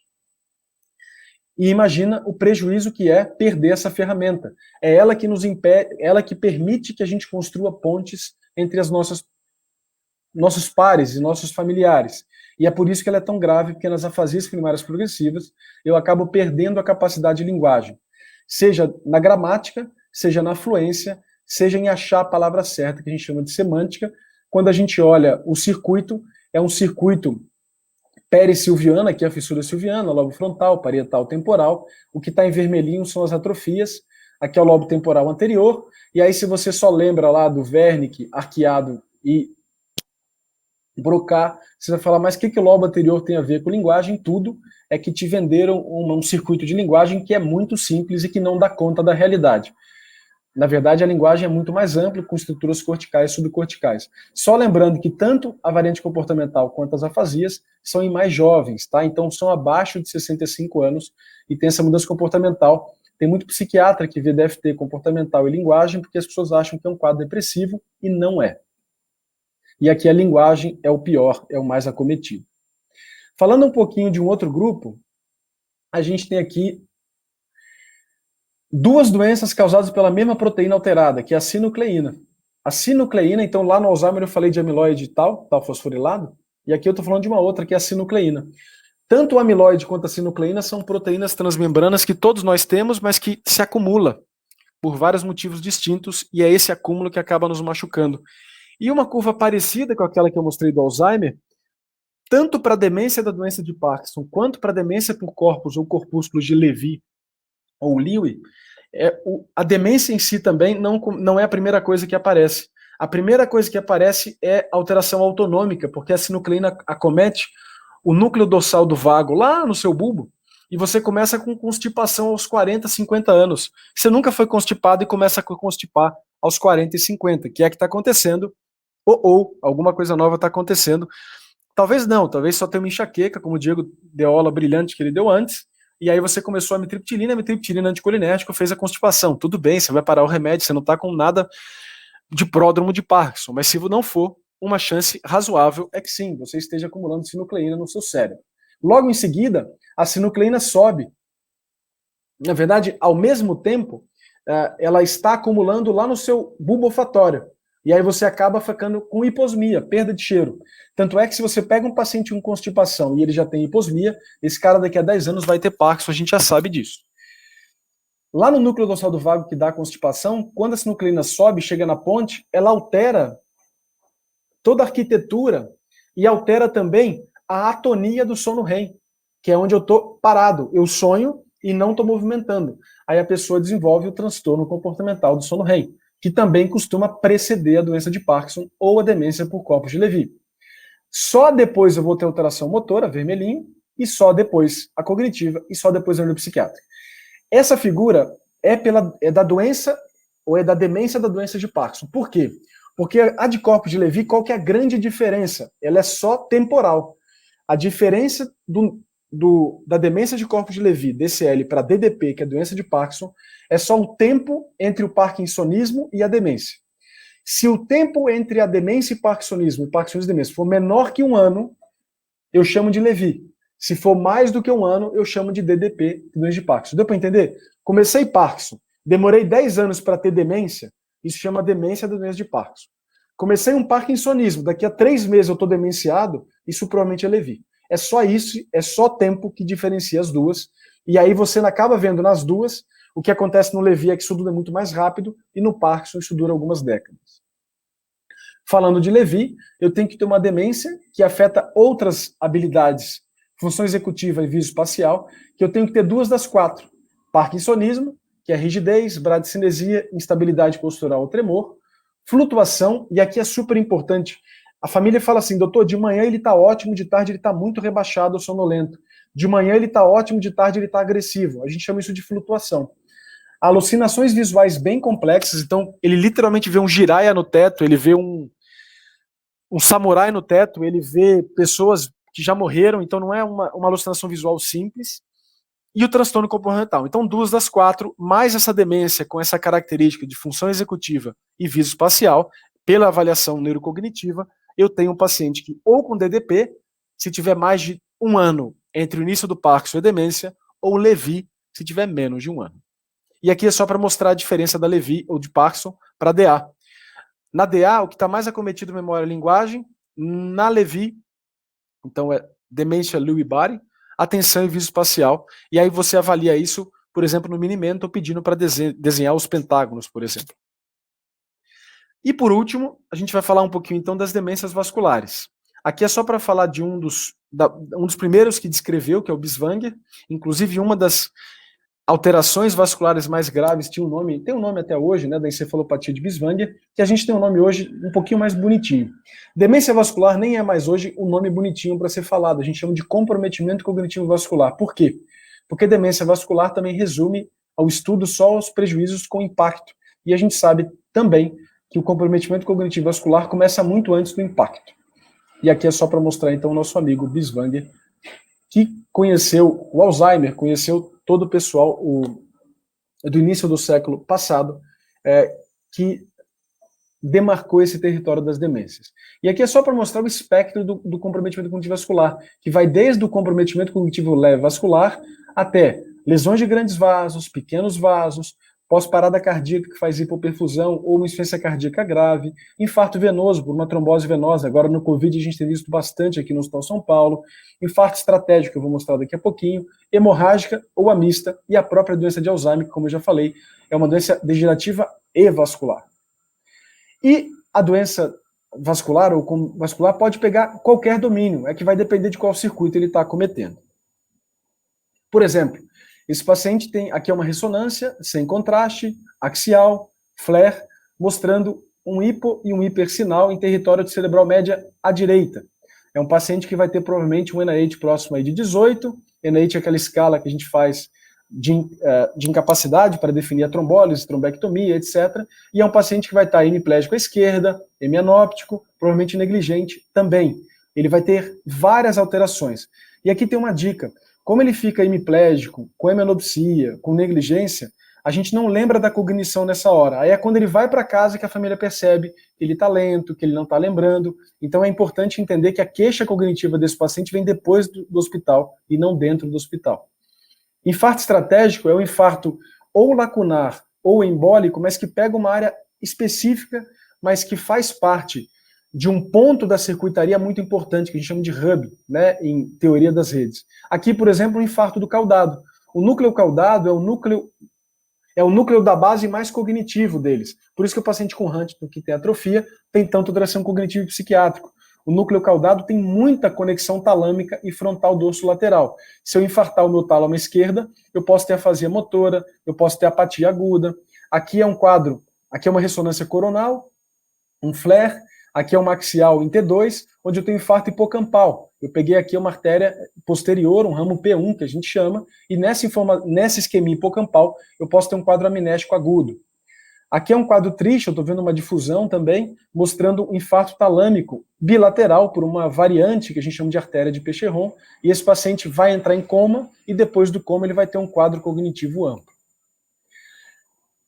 E imagina o prejuízo que é perder essa ferramenta. É ela que nos impede, ela que permite que a gente construa pontes entre as nossos pares e nossos familiares. E é por isso que ela é tão grave, porque nas afasias primárias progressivas eu acabo perdendo a capacidade de linguagem. Seja na gramática, seja na fluência, seja em achar a palavra certa, que a gente chama de semântica. Quando a gente olha o circuito, é um circuito perissilviano, aqui é a fissura silviana, lobo frontal, parietal, temporal. O que está em vermelhinho são as atrofias, aqui é o lobo temporal anterior. E aí se você só lembra lá do Wernicke, Arqueado e Broca, você vai falar, mas o que o lobo anterior tem a ver com linguagem? Tudo é que te venderam um circuito de linguagem que é muito simples e que não dá conta da realidade. Na verdade, a linguagem é muito mais ampla, com estruturas corticais e subcorticais. Só lembrando que tanto a variante comportamental quanto as afasias são em mais jovens, tá? Então são abaixo de 65 anos e tem essa mudança comportamental Tem muito psiquiatra que vê DFT comportamental e linguagem porque as pessoas acham que é um quadro depressivo e não é. E aqui a linguagem é o pior, é o mais acometido. Falando um pouquinho de um outro grupo, a gente tem aqui duas doenças causadas pela mesma proteína alterada, que é a sinucleína. A sinucleína, então lá no Alzheimer eu falei de amiloide e tal fosforilado, e aqui eu estou falando de uma outra, que é a sinucleína. Tanto o amiloide quanto a sinucleína são proteínas transmembranas que todos nós temos, mas que se acumula por vários motivos distintos, e é esse acúmulo que acaba nos machucando. E uma curva parecida com aquela que eu mostrei do Alzheimer, tanto para a demência da doença de Parkinson, quanto para a demência por corpos ou corpúsculos de Levy ou Lewy, a demência em si também não é a primeira coisa que aparece. A primeira coisa que aparece é alteração autonômica, porque a sinucleína acomete o núcleo dorsal do vago lá no seu bulbo, e você começa com constipação aos 40, 50 anos. Você nunca foi constipado e começa a constipar aos 40 e 50, que é que está acontecendo, ou alguma coisa nova está acontecendo. Talvez não, talvez só tenha uma enxaqueca, como o Diego deu a aula brilhante que ele deu antes, e aí você começou a mitriptilina anticolinérgico, fez a constipação. Tudo bem, você vai parar o remédio, você não está com nada de pródromo de Parkinson, mas se não for, uma chance razoável é que sim, você esteja acumulando sinucleína no seu cérebro. Logo em seguida, a sinucleína sobe. Na verdade, ao mesmo tempo, ela está acumulando lá no seu bulbo olfatório. E aí você acaba ficando com hiposmia, perda de cheiro. Tanto é que se você pega um paciente com constipação e ele já tem hiposmia, esse cara daqui a 10 anos vai ter Parkinson, a gente já sabe disso. Lá no núcleo dorsal do vago que dá a constipação, quando a sinucleína sobe, chega na ponte, ela altera toda a arquitetura e altera também a atonia do sono REM, que é onde eu estou parado. Eu sonho e não estou movimentando. Aí a pessoa desenvolve o transtorno comportamental do sono REM, que também costuma preceder a doença de Parkinson ou a demência por corpos de Levy. Só depois eu vou ter alteração motora, vermelhinho, e só depois a cognitiva, e só depois a neuropsiquiátrica. Essa figura é da doença, ou é da demência da doença de Parkinson. Por quê? Porque a de corpos de Levy, qual que é a grande diferença? Ela é só temporal. A diferença da demência de corpos de Levy, DCL, para DDP, que é a doença de Parkinson, é só o tempo entre o parkinsonismo e a demência. Se o tempo entre a demência e parkinsonismo e demência for menor que um ano, eu chamo de Levy. Se for mais do que um ano, eu chamo de DDP, doença de Parkinson. Deu para entender? Comecei Parkinson, demorei 10 anos para ter demência, isso chama demência da doença de Parkinson. Comecei um parkinsonismo, daqui a 3 meses eu estou demenciado, isso provavelmente é Levy. É só isso, é só tempo que diferencia as duas, e aí você acaba vendo nas duas, o que acontece no Levy é que isso dura muito mais rápido, e no Parkinson isso dura algumas décadas. Falando de Levy, eu tenho que ter uma demência que afeta outras habilidades, função executiva e visoespacial, que eu tenho que ter 2 das 4. Parkinsonismo, que é rigidez, bradicinesia, instabilidade postural ou tremor, flutuação, e aqui é super importante. A família fala assim, doutor, de manhã ele está ótimo, de tarde ele está muito rebaixado ou sonolento. De manhã ele está ótimo, de tarde ele está agressivo. A gente chama isso de flutuação. Alucinações visuais bem complexas, então ele literalmente vê um giraia no teto, ele vê um samurai no teto, ele vê pessoas que já morreram, então não é uma alucinação visual simples. E o transtorno comportamental. Então, 2 das 4, mais essa demência com essa característica de função executiva e visoespacial, pela avaliação neurocognitiva, eu tenho um paciente que, ou com DDP, se tiver mais de 1 ano entre o início do Parkinson e a demência, ou Levy, se tiver menos de 1 ano. E aqui é só para mostrar a diferença da Levy ou de Parkinson para DA. Na DA, o que está mais acometido é memória e linguagem. Na Levy, então é demência Lewy body, atenção e visoespacial. E aí você avalia isso, por exemplo, no Minimental, pedindo para desenhar os pentágonos, por exemplo. E por último, a gente vai falar um pouquinho então das demências vasculares. Aqui é só para falar de um dos primeiros que descreveu, que é o Binswanger. Inclusive, uma das alterações vasculares mais graves tem um nome até hoje, né, da encefalopatia de Binswanger, que a gente tem um nome hoje um pouquinho mais bonitinho. Demência vascular nem é mais hoje um nome bonitinho para ser falado, a gente chama de comprometimento cognitivo vascular. Por quê? Porque demência vascular também resume ao estudo só os prejuízos com impacto. E a gente sabe também que o comprometimento cognitivo vascular começa muito antes do impacto. E aqui é só para mostrar então o nosso amigo Binswanger, que conheceu o Alzheimer, conheceu todo o pessoal, do início do século passado, que demarcou esse território das demências. E aqui é só para mostrar o espectro do comprometimento cognitivo vascular, que vai desde o comprometimento cognitivo leve vascular até lesões de grandes vasos, pequenos vasos, pós-parada cardíaca que faz hipoperfusão ou uma insuficiência cardíaca grave, infarto venoso por uma trombose venosa, agora no Covid a gente tem visto bastante aqui no Hospital São Paulo, infarto estratégico, que eu vou mostrar daqui a pouquinho, hemorrágica ou a mista, e a própria doença de Alzheimer, que, como eu já falei, é uma doença degenerativa e vascular. E a doença vascular ou vascular pode pegar qualquer domínio, é que vai depender de qual circuito ele está cometendo. Por exemplo, esse paciente tem aqui uma ressonância sem contraste, axial, flare, mostrando um hipo e um hipersinal em território de cerebral média à direita. É um paciente que vai ter provavelmente um NIH próximo aí de 18, NIH é aquela escala que a gente faz de incapacidade para definir a trombólise, trombectomia, etc. E é um paciente que vai estar hemiplégico à esquerda, hemianóptico, provavelmente negligente também. Ele vai ter várias alterações. E aqui tem uma dica. Como ele fica hemiplégico, com hemianopsia, com negligência, a gente não lembra da cognição nessa hora. Aí é quando ele vai para casa que a família percebe que ele está lento, que ele não está lembrando. Então é importante entender que a queixa cognitiva desse paciente vem depois do hospital e não dentro do hospital. Infarto estratégico é um infarto ou lacunar ou embólico, mas que pega uma área específica, mas que faz parte de um ponto da circuitaria muito importante, que a gente chama de hub, né, em teoria das redes. Aqui, por exemplo, o infarto do caudado. O núcleo caudado é o núcleo da base mais cognitivo deles. Por isso que o paciente com Huntington, que tem atrofia, tem tanta alteração cognitiva e psiquiátrica. O núcleo caudado tem muita conexão talâmica e frontal dorsolateral. Se eu infartar o meu tálamo à esquerda, eu posso ter afasia motora, eu posso ter apatia aguda. Aqui é um quadro, aqui é uma ressonância coronal, um flare, aqui é uma axial em T2, onde eu tenho infarto hipocampal. Eu peguei aqui uma artéria posterior, um ramo P1, que a gente chama, e nessa isquemia hipocampal eu posso ter um quadro amnésico agudo. Aqui é um quadro triste, eu estou vendo uma difusão também, mostrando um infarto talâmico bilateral por uma variante que a gente chama de artéria de Pécheron, e esse paciente vai entrar em coma, e depois do coma ele vai ter um quadro cognitivo amplo.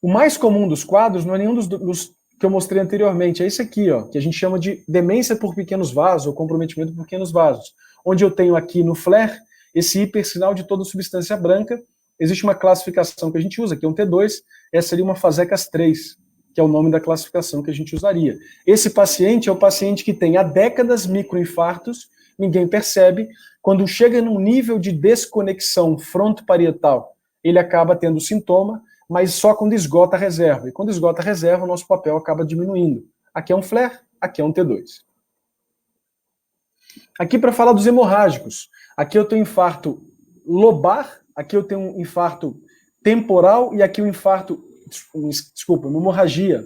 O mais comum dos quadros não é nenhum dos que eu mostrei anteriormente, é esse aqui, ó, que a gente chama de demência por pequenos vasos, ou comprometimento por pequenos vasos, onde eu tenho aqui no flare esse hipersinal de toda substância branca. Existe uma classificação que a gente usa, que é um T2, essa seria uma Fasecas 3, que é o nome da classificação que a gente usaria. Esse paciente é o paciente que tem há décadas microinfartos, ninguém percebe, quando chega num nível de desconexão frontoparietal, ele acaba tendo sintoma, mas só quando esgota a reserva. E quando esgota a reserva, o nosso papel acaba diminuindo. Aqui é um flare, aqui é um T2. Aqui para falar dos hemorrágicos. Aqui eu tenho infarto lobar, aqui eu tenho um infarto temporal e aqui um infarto, desculpa, uma hemorragia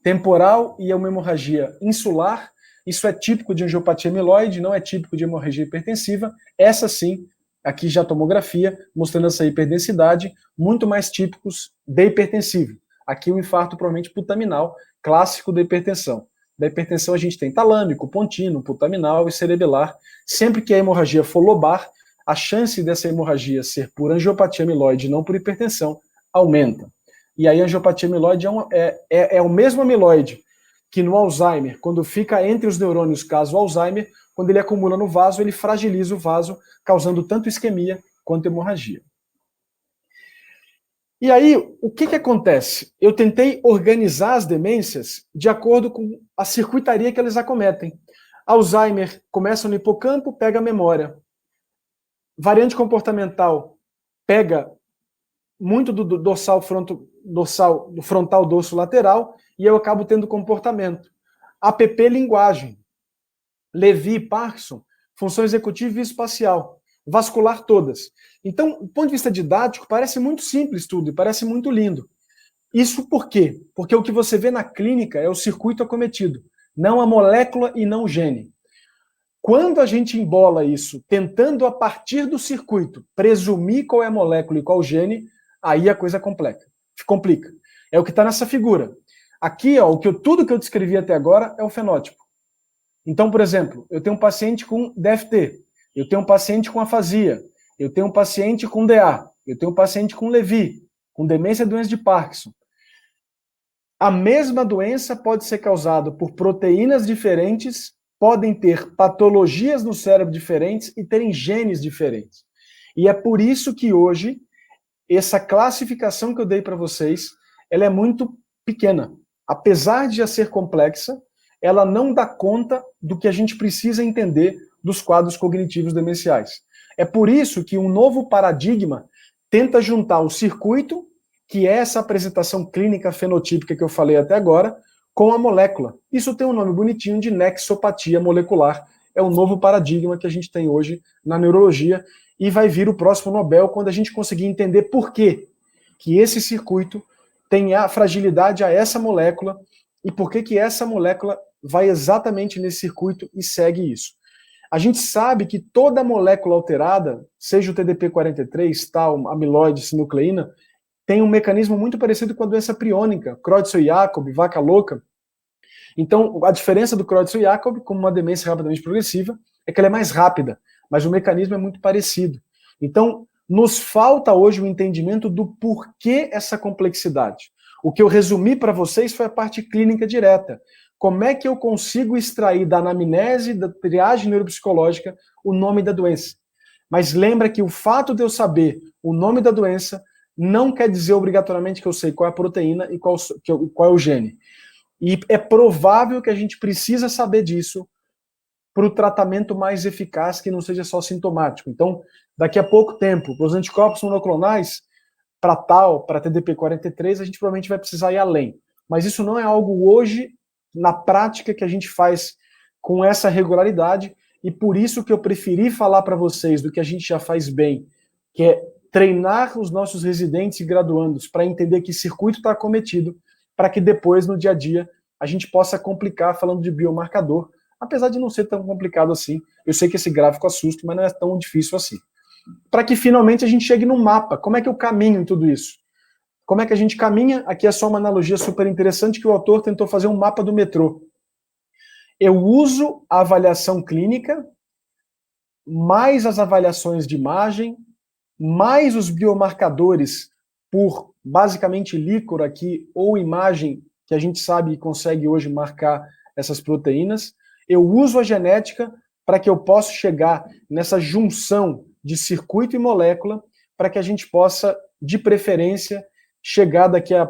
temporal e uma hemorragia insular. Isso é típico de angiopatia amiloide, não é típico de hemorragia hipertensiva. Essa sim, aqui já a tomografia, mostrando essa hiperdensidade, muito mais típicos de hipertensivo. Aqui o infarto provavelmente putaminal, clássico da hipertensão. Da hipertensão a gente tem talâmico, pontino, putaminal e cerebelar. Sempre que a hemorragia for lobar, a chance dessa hemorragia ser por angiopatia amiloide e não por hipertensão aumenta. E aí a angiopatia amiloide é o mesmo amiloide que no Alzheimer, quando fica entre os neurônios, caso Alzheimer, quando ele acumula no vaso, ele fragiliza o vaso, causando tanto isquemia quanto hemorragia. E aí, o que acontece? Eu tentei organizar as demências de acordo com a circuitaria que eles acometem. Alzheimer começa no hipocampo, pega a memória. Variante comportamental pega muito do do frontal dorso lateral e eu acabo tendo comportamento. APP, linguagem. Levy, Parkinson, função executiva e espacial. Vascular, todas. Então, do ponto de vista didático, parece muito simples tudo e parece muito lindo. Isso por quê? Porque o que você vê na clínica é o circuito acometido, não a molécula e não o gene. Quando a gente embola isso, tentando a partir do circuito presumir qual é a molécula e qual o gene, aí a coisa complica. É o que está nessa figura. Aqui, ó, tudo que eu descrevi até agora é o fenótipo. Então, por exemplo, eu tenho um paciente com DFT, eu tenho um paciente com afasia, eu tenho um paciente com DA, eu tenho um paciente com Levy, com demência e doença de Parkinson. A mesma doença pode ser causada por proteínas diferentes, podem ter patologias no cérebro diferentes e terem genes diferentes. E é por isso que hoje, essa classificação que eu dei para vocês, ela é muito pequena. Apesar de já ser complexa, ela não dá conta do que a gente precisa entender dos quadros cognitivos demenciais. É por isso que um novo paradigma tenta juntar o circuito, que é essa apresentação clínica fenotípica que eu falei até agora, com a molécula. Isso tem um nome bonitinho de nexopatia molecular. É o novo paradigma que a gente tem hoje na neurologia e vai vir o próximo Nobel quando a gente conseguir entender por quê que esse circuito tem a fragilidade a essa molécula e por que essa molécula vai exatamente nesse circuito e segue isso. A gente sabe que toda molécula alterada, seja o TDP-43, tal, amiloide, sinucleína, tem um mecanismo muito parecido com a doença priônica, Creutzfeldt-Jakob, vaca louca. Então, a diferença do Creutzfeldt-Jakob, como uma demência rapidamente progressiva, é que ela é mais rápida, mas o mecanismo é muito parecido. Então, nos falta hoje o entendimento do porquê essa complexidade. O que eu resumi para vocês foi a parte clínica direta. Como é que eu consigo extrair da anamnese, da triagem neuropsicológica, o nome da doença? Mas lembra que o fato de eu saber o nome da doença não quer dizer obrigatoriamente que eu sei qual é a proteína e qual é o gene. E é provável que a gente precisa saber disso para o tratamento mais eficaz, que não seja só sintomático. Então, daqui a pouco tempo, para os anticorpos monoclonais, para tal, para TDP-43, a gente provavelmente vai precisar ir além. Mas isso não é algo hoje, na prática, que a gente faz com essa regularidade, e por isso que eu preferi falar para vocês do que a gente já faz bem, que é treinar os nossos residentes e graduandos para entender que circuito está acometido, para que depois, no dia a dia, a gente possa complicar falando de biomarcador, apesar de não ser tão complicado assim. Eu sei que esse gráfico assusta, mas não é tão difícil assim. Para que finalmente a gente chegue num mapa. Como é que eu caminho em tudo isso? Como é que a gente caminha? Aqui é só uma analogia super interessante que o autor tentou fazer um mapa do metrô. Eu uso a avaliação clínica, mais as avaliações de imagem, mais os biomarcadores por, basicamente, líquor aqui, ou imagem, que a gente sabe e consegue hoje marcar essas proteínas. Eu uso a genética para que eu possa chegar nessa junção de circuito e molécula, para que a gente possa, de preferência, chegar daqui a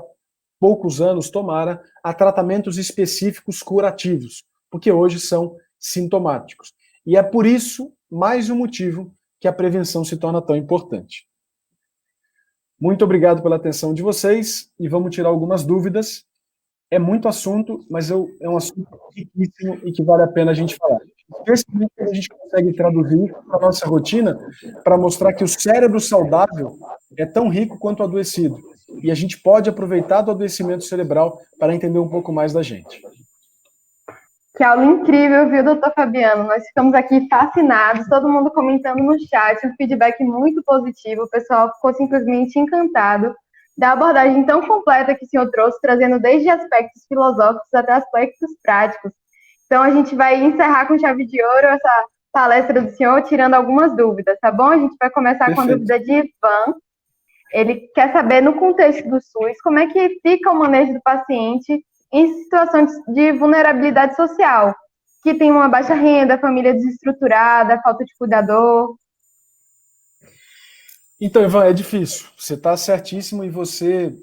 poucos anos, tomara, a tratamentos específicos curativos, porque hoje são sintomáticos. E é por isso, mais um motivo, que a prevenção se torna tão importante. Muito obrigado pela atenção de vocês e vamos tirar algumas dúvidas. É muito assunto, mas é um assunto riquíssimo e que vale a pena a gente falar. Especialmente quando a gente consegue traduzir para a nossa rotina para mostrar que o cérebro saudável é tão rico quanto o adoecido. E a gente pode aproveitar do adoecimento cerebral para entender um pouco mais da gente. Que aula incrível, viu, doutor Fabiano? Nós ficamos aqui fascinados, todo mundo comentando no chat, um feedback muito positivo, o pessoal ficou simplesmente encantado da abordagem tão completa que o senhor trouxe, trazendo desde aspectos filosóficos até aspectos práticos. Então, a gente vai encerrar com chave de ouro essa palestra do senhor, tirando algumas dúvidas, tá bom? A gente vai começar com a dúvida de Ivan. Ele quer saber, no contexto do SUS, como é que fica o manejo do paciente em situações de vulnerabilidade social, que tem uma baixa renda, família desestruturada, falta de cuidador. Então, Ivan, é difícil. Você está certíssimo e você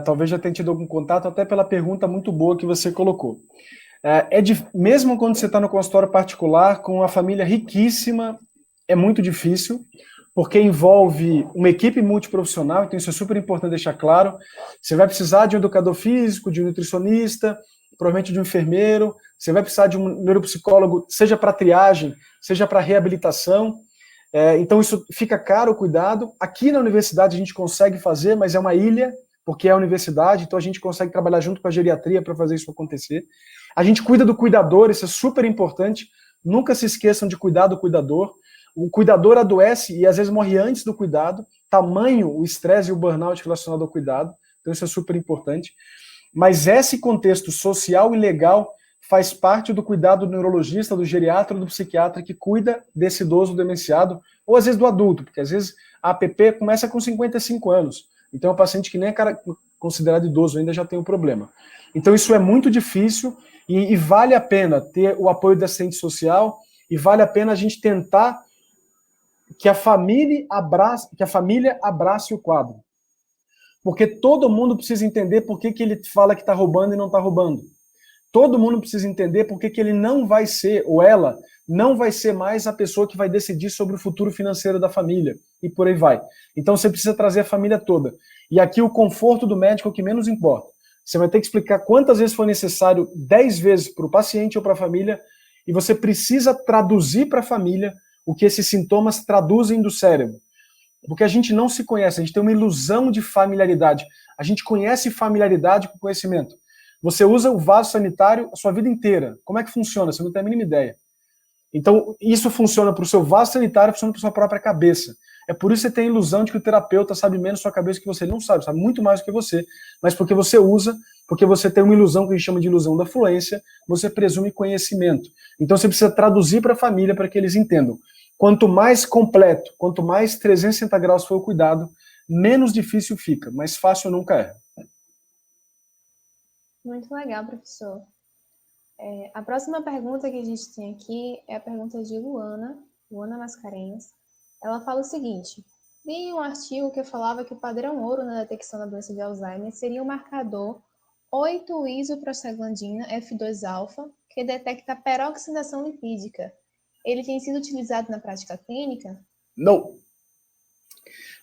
talvez já tenha tido algum contato, até pela pergunta muito boa que você colocou. Mesmo quando você está no consultório particular, com uma família riquíssima, é muito difícil, porque envolve uma equipe multiprofissional, então isso é super importante deixar claro. Você vai precisar de um educador físico, de um nutricionista, provavelmente de um enfermeiro, você vai precisar de um neuropsicólogo, seja para triagem, seja para reabilitação. Então isso fica caro o cuidado. Aqui na universidade a gente consegue fazer, mas é uma ilha, porque é a universidade, então a gente consegue trabalhar junto com a geriatria para fazer isso acontecer. A gente cuida do cuidador, isso é super importante. Nunca se esqueçam de cuidar do cuidador. O cuidador adoece e às vezes morre antes do cuidado, tamanho o estresse e o burnout relacionado ao cuidado, então isso é super importante. Mas esse contexto social e legal faz parte do cuidado do neurologista, do geriatra, do psiquiatra que cuida desse idoso demenciado, ou às vezes do adulto, porque às vezes a APP começa com 55 anos, Então é um paciente que nem é considerado idoso, ainda já tem um problema. Então isso é muito difícil e vale a pena ter o apoio da assistente social e vale a pena a gente tentar que a família abrace o quadro. Porque todo mundo precisa entender por que ele fala que está roubando e não está roubando. Todo mundo precisa entender por que ele não vai ser, ou ela, não vai ser mais a pessoa que vai decidir sobre o futuro financeiro da família. E por aí vai. Então você precisa trazer a família toda. E aqui o conforto do médico é o que menos importa. Você vai ter que explicar quantas vezes for necessário, 10 vezes para o paciente ou para a família, e você precisa traduzir para a família o que esses sintomas traduzem do cérebro. Porque a gente não se conhece, a gente tem uma ilusão de familiaridade. A gente conhece familiaridade com conhecimento. Você usa o vaso sanitário a sua vida inteira. Como é que funciona? Você não tem a mínima ideia. Então, isso funciona para o seu vaso sanitário, funciona para a sua própria cabeça. É por isso que você tem a ilusão de que o terapeuta sabe menos sua cabeça que você. Ele não sabe, sabe muito mais do que você. Mas porque você usa, porque você tem uma ilusão que a gente chama de ilusão da fluência, você presume conhecimento. Então você precisa traduzir para a família para que eles entendam. Quanto mais completo, quanto mais 360 graus for o cuidado, menos difícil fica, mais fácil nunca é. Muito legal, professor. A próxima pergunta que a gente tem aqui é a pergunta de Luana Mascarenhas. Ela fala o seguinte: li um artigo que falava que o padrão ouro na detecção da doença de Alzheimer seria o marcador 8-isoprostaglandina F2-alfa, que detecta a peroxidação lipídica. Ele tem sido utilizado na prática clínica? Não.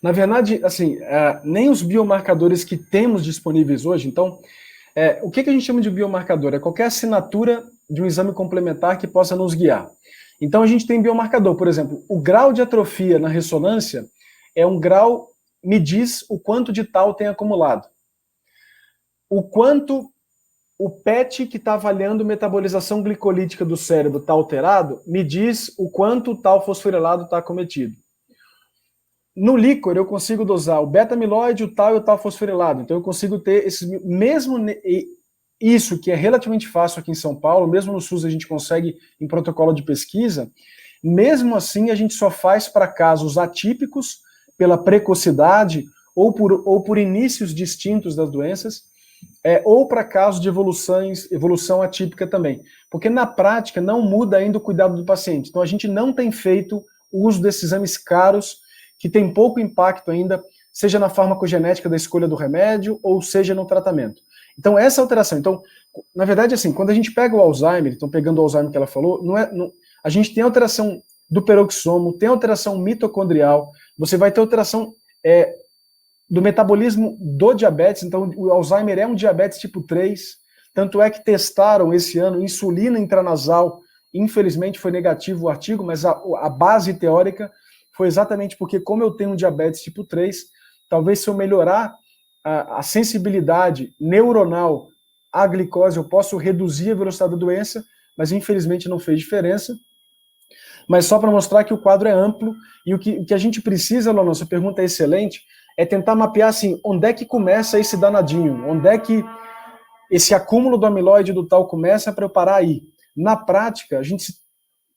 Na verdade, assim, nem os biomarcadores que temos disponíveis hoje, então, o que a gente chama de biomarcador? É qualquer assinatura de um exame complementar que possa nos guiar. Então a gente tem biomarcador, por exemplo, o grau de atrofia na ressonância é um grau, me diz o quanto de tal tem acumulado. O quanto o PET que está avaliando metabolização glicolítica do cérebro está alterado, me diz o quanto o tal fosforilado está acometido. No líquor eu consigo dosar o beta-amiloide, o tal e o tal fosforilado. Então eu consigo ter esses mesmo isso que é relativamente fácil aqui em São Paulo, mesmo no SUS a gente consegue em protocolo de pesquisa, mesmo assim a gente só faz para casos atípicos, pela precocidade ou por inícios distintos das doenças, ou para casos de evolução atípica também. Porque na prática não muda ainda o cuidado do paciente. Então a gente não tem feito o uso desses exames caros, que tem pouco impacto ainda, seja na farmacogenética da escolha do remédio, ou seja no tratamento. Então, essa alteração. Então, na verdade, assim, quando a gente pega o Alzheimer, então pegando o Alzheimer que ela falou, a gente tem alteração do peroxisomo, tem alteração mitocondrial, você vai ter alteração do metabolismo do diabetes, então o Alzheimer é um diabetes tipo 3, tanto é que testaram esse ano insulina intranasal, infelizmente foi negativo o artigo, mas a base teórica foi exatamente porque, como eu tenho um diabetes tipo 3, talvez se eu melhorar a sensibilidade neuronal à glicose, eu posso reduzir a velocidade da doença, mas infelizmente não fez diferença. Mas só para mostrar que o quadro é amplo, e o que a gente precisa, Lona, sua pergunta é excelente, é tentar mapear assim, onde é que começa esse danadinho, onde é que esse acúmulo do amiloide do tal começa para eu parar aí. Na prática,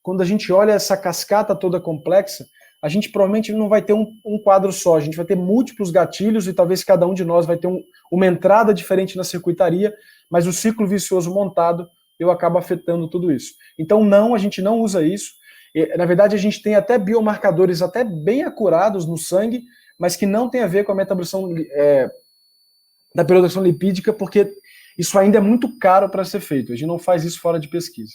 quando a gente olha essa cascata toda complexa, a gente provavelmente não vai ter um quadro só, a gente vai ter múltiplos gatilhos e talvez cada um de nós vai ter uma entrada diferente na circuitaria, mas o ciclo vicioso montado, eu acabo afetando tudo isso. Então não, a gente não usa isso. Na verdade, a gente tem até biomarcadores até bem acurados no sangue, mas que não tem a ver com a metabolização da peroxidação lipídica, porque isso ainda é muito caro para ser feito. A gente não faz isso fora de pesquisa.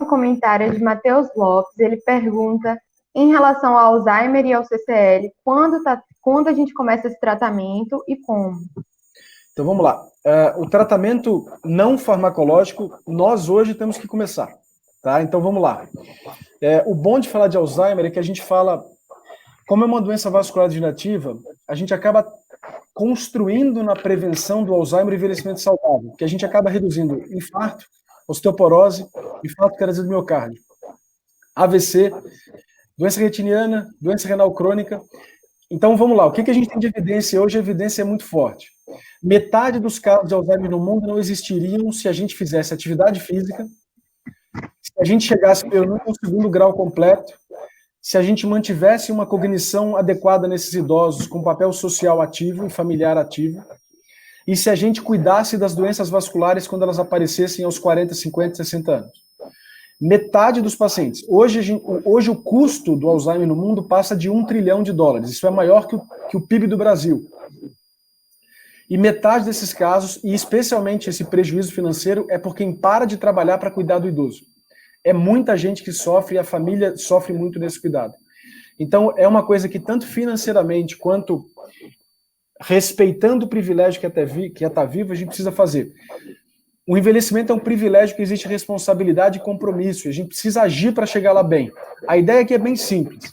O comentário de Matheus Lopes, ele pergunta, em relação ao Alzheimer e ao CCL, quando a gente começa esse tratamento e como? Então vamos lá. O tratamento não farmacológico, nós hoje temos que começar. Tá? Então vamos lá. O bom de falar de Alzheimer é que a gente fala, como é uma doença vascular degenerativa, a gente acaba construindo na prevenção do Alzheimer e envelhecimento saudável, que a gente acaba reduzindo infarto, osteoporose, infarto do miocárdio, AVC, doença retiniana, doença renal crônica. Então vamos lá, o que a gente tem de evidência hoje? A evidência é muito forte. Metade dos casos de Alzheimer no mundo não existiriam se a gente fizesse atividade física, se a gente chegasse pelo menos no 2º grau completo, se a gente mantivesse uma cognição adequada nesses idosos, com papel social ativo e familiar ativo, e se a gente cuidasse das doenças vasculares quando elas aparecessem aos 40, 50, 60 anos. Metade dos pacientes. Hoje o custo do Alzheimer no mundo passa de US$ 1 trilhão. Isso é maior que o PIB do Brasil. E metade desses casos, e especialmente esse prejuízo financeiro, é por quem para de trabalhar para cuidar do idoso. É muita gente que sofre e a família sofre muito nesse cuidado. Então, é uma coisa que tanto financeiramente quanto respeitando o privilégio que é estar vivo, a gente precisa fazer. O envelhecimento é um privilégio que existe responsabilidade e compromisso. A gente precisa agir para chegar lá bem. A ideia aqui é bem simples.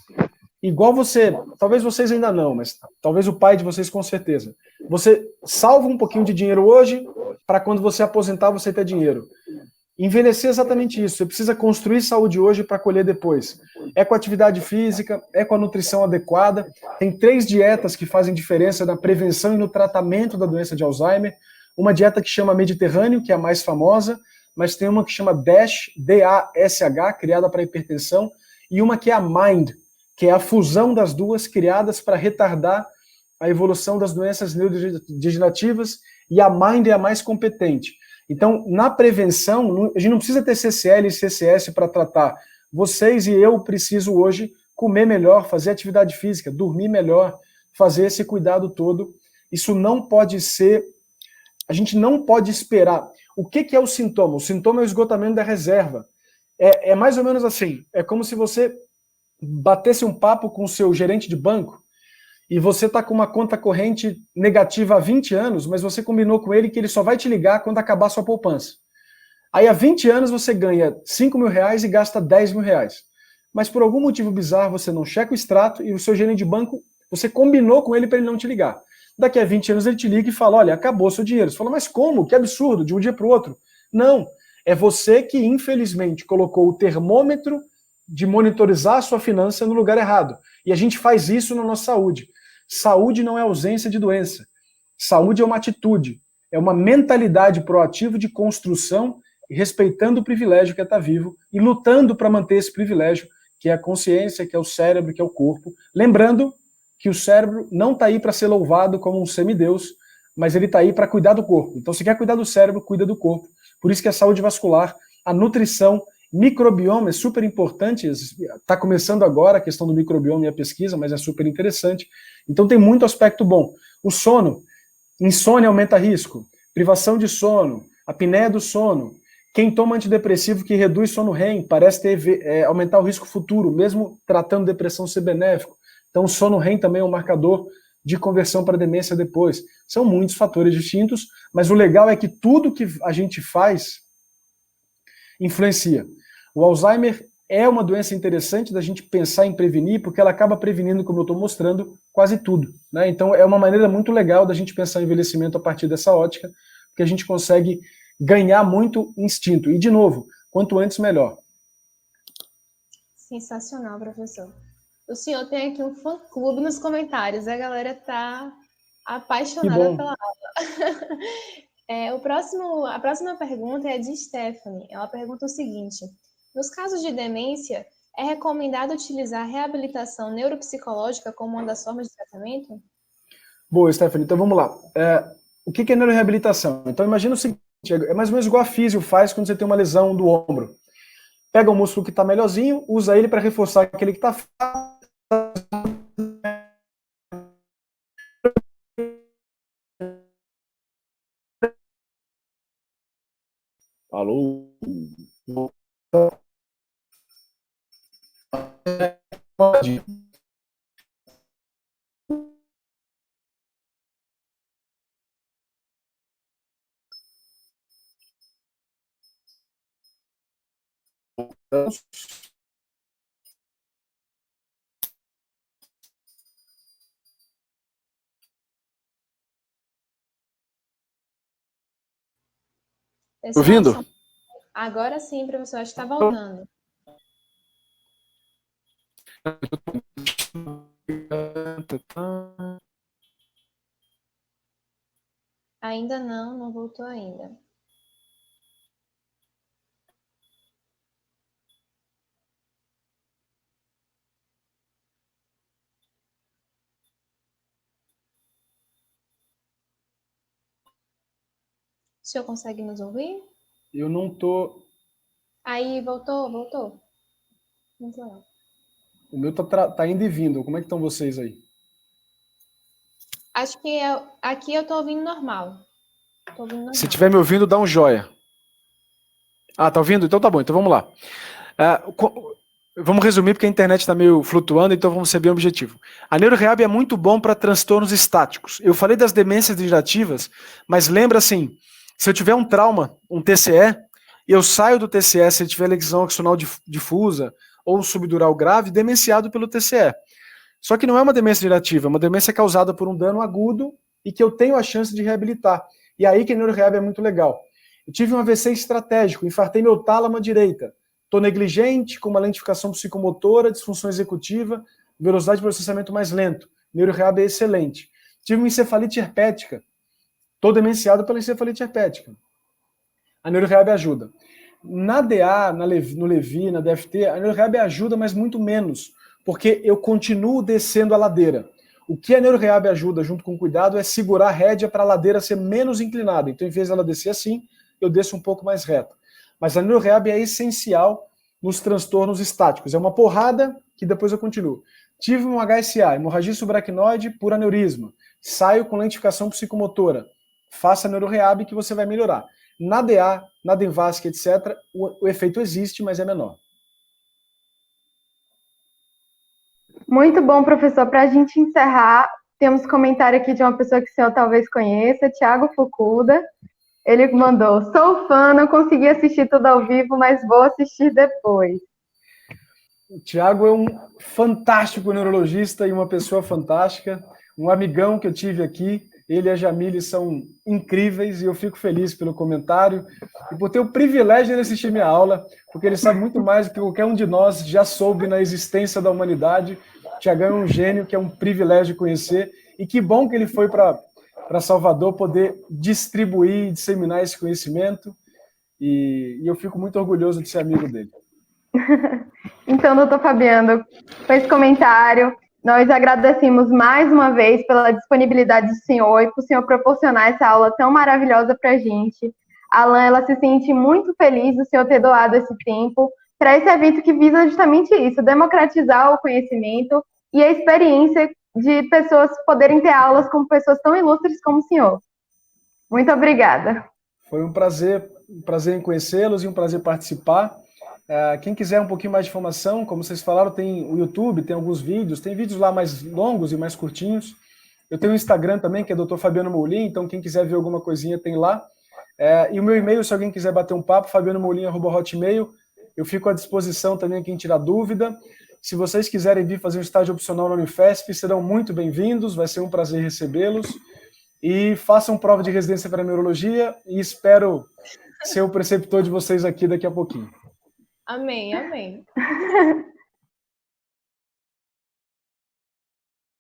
Igual você, talvez vocês ainda não, mas talvez o pai de vocês com certeza. Você salva um pouquinho de dinheiro hoje para quando você aposentar você ter dinheiro. Envelhecer é exatamente isso. Você precisa construir saúde hoje para colher depois. É com a atividade física, é com a nutrição adequada. Tem 3 dietas que fazem diferença na prevenção e no tratamento da doença de Alzheimer. Uma dieta que chama Mediterrâneo, que é a mais famosa, mas tem uma que chama DASH, D-A-S-H, criada para hipertensão, e uma que é a MIND, que é a fusão das duas, criadas para retardar a evolução das doenças neurodegenerativas, e a MIND é a mais competente. Então, na prevenção, a gente não precisa ter CCL e CCS para tratar. Vocês e eu preciso hoje comer melhor, fazer atividade física, dormir melhor, fazer esse cuidado todo. Isso não pode ser... A gente não pode esperar. O que é o sintoma? O sintoma é o esgotamento da reserva. É mais ou menos assim. É como se você batesse um papo com o seu gerente de banco e você está com uma conta corrente negativa há 20 anos, mas você combinou com ele que ele só vai te ligar quando acabar a sua poupança. Aí há 20 anos você ganha R$ 5.000 e gasta R$ 10.000. Mas por algum motivo bizarro você não checa o extrato e o seu gerente de banco, você combinou com ele para ele não te ligar. Daqui a 20 anos ele te liga e fala, olha, acabou seu dinheiro. Você fala, mas como? Que absurdo, de um dia para o outro. Não, é você que infelizmente colocou o termômetro de monitorizar a sua finança no lugar errado. E a gente faz isso na nossa saúde. Saúde não é ausência de doença. Saúde é uma atitude, é uma mentalidade proativa de construção, respeitando o privilégio que é estar vivo e lutando para manter esse privilégio, que é a consciência, que é o cérebro, que é o corpo. Lembrando que o cérebro não está aí para ser louvado como um semideus, mas ele está aí para cuidar do corpo. Então, se quer cuidar do cérebro, cuida do corpo. Por isso que a saúde vascular, a nutrição, microbioma é super importante. Está começando agora a questão do microbioma e a pesquisa, mas é super interessante. Então, tem muito aspecto bom. O sono, insônia aumenta risco, privação de sono, apneia do sono. Quem toma antidepressivo que reduz sono REM parece aumentar o risco futuro, mesmo tratando depressão ser benéfico. Então, o sono REM também é um marcador de conversão para demência depois. São muitos fatores distintos, mas o legal é que tudo que a gente faz influencia. O Alzheimer é uma doença interessante da gente pensar em prevenir, porque ela acaba prevenindo, como eu estou mostrando, quase tudo. Né? Então, é uma maneira muito legal da gente pensar em envelhecimento a partir dessa ótica, porque a gente consegue ganhar muito instinto. E, de novo, quanto antes, melhor. Sensacional, professor. O senhor tem aqui um fã-clube nos comentários. A galera tá apaixonada pela aula. A próxima pergunta é de Stephanie. Ela pergunta o seguinte: nos casos de demência, é recomendado utilizar a reabilitação neuropsicológica como uma das formas de tratamento? Boa, Stephanie. Então vamos lá. O que é neuroreabilitação? Então imagina o seguinte, é mais ou menos igual a físio faz quando você tem uma lesão do ombro. Pega o músculo que está melhorzinho, usa ele para reforçar aquele que está fraco. Alô? Pode. Pessoal, Ouvindo? Agora sim, professor, acho que está voltando. Ainda não voltou ainda. O senhor consegue nos ouvir? Eu não tô... Aí, voltou. Muito legal. O meu tá indo e vindo. Como é que estão vocês aí? Acho que aqui eu tô ouvindo normal. Se estiver me ouvindo, dá um joia. Ah, tá ouvindo? Então tá bom, então vamos lá. Vamos resumir porque a internet está meio flutuando, então vamos ser bem objetivo. A NeuroRehab é muito bom para transtornos estáticos. Eu falei das demências degenerativas, mas lembra assim, se eu tiver um trauma, um TCE, eu saio do TCE se eu tiver lesão axonal difusa ou subdural grave, demenciado pelo TCE. Só que não é uma demência degenerativa, é uma demência causada por um dano agudo e que eu tenho a chance de reabilitar. E aí que a NeuroRehab é muito legal. Eu tive um AVC estratégico, infartei meu tálamo à direita. Estou negligente, com uma lentificação psicomotora, disfunção executiva, velocidade de processamento mais lento. NeuroRehab é excelente. Tive uma encefalite herpética. Estou demenciado pela encefalite herpética. A NeuroRehab ajuda. Na DA, no Levi, na DFT, a NeuroRehab ajuda, mas muito menos, porque eu continuo descendo a ladeira. O que a NeuroRehab ajuda, junto com cuidado, é segurar a rédea para a ladeira ser menos inclinada. Então, em vez dela descer assim, eu desço um pouco mais reto. Mas a NeuroRehab é essencial nos transtornos estáticos. É uma porrada que depois eu continuo. Tive um HSA, hemorragia subaracnoide por aneurisma. Saio com lentificação psicomotora. Faça a NeuroRehab que você vai melhorar. Na DA, na Denvasc, etc., o efeito existe, mas é menor. Muito bom, professor. Para a gente encerrar, temos comentário aqui de uma pessoa que o senhor talvez conheça, Thiago Fukuda. Ele mandou: sou fã, não consegui assistir tudo ao vivo, mas vou assistir depois. O Thiago é um fantástico neurologista e uma pessoa fantástica, um amigão que eu tive aqui. Ele e a Jamile são incríveis e eu fico feliz pelo comentário e por ter o privilégio de assistir minha aula, porque ele sabe muito mais do que qualquer um de nós já soube na existência da humanidade. O Thiago é um gênio que é um privilégio conhecer e que bom que ele foi para Salvador poder distribuir e disseminar esse conhecimento e eu fico muito orgulhoso de ser amigo dele. Então, doutor Fabiano, com esse comentário, nós agradecemos mais uma vez pela disponibilidade do senhor e por o senhor proporcionar essa aula tão maravilhosa para a gente. A Alan, ela se sente muito feliz do senhor ter doado esse tempo para esse evento que visa justamente isso, democratizar o conhecimento e a experiência de pessoas poderem ter aulas com pessoas tão ilustres como o senhor. Muito obrigada. Foi um prazer em conhecê-los e um prazer participar. Quem quiser um pouquinho mais de informação, como vocês falaram, tem o YouTube, tem alguns vídeos, tem vídeos lá mais longos e mais curtinhos. Eu tenho o Instagram também, que é Dr. Fabiano Moulin, então quem quiser ver alguma coisinha tem lá. E o meu e-mail, se alguém quiser bater um papo, fabianomoulin@hotmail. Eu fico à disposição também, quem tirar dúvida. Se vocês quiserem vir fazer um estágio opcional na Unifesp, serão muito bem-vindos, vai ser um prazer recebê-los. E façam prova de residência para neurologia e espero ser o preceptor de vocês aqui daqui a pouquinho. Amém.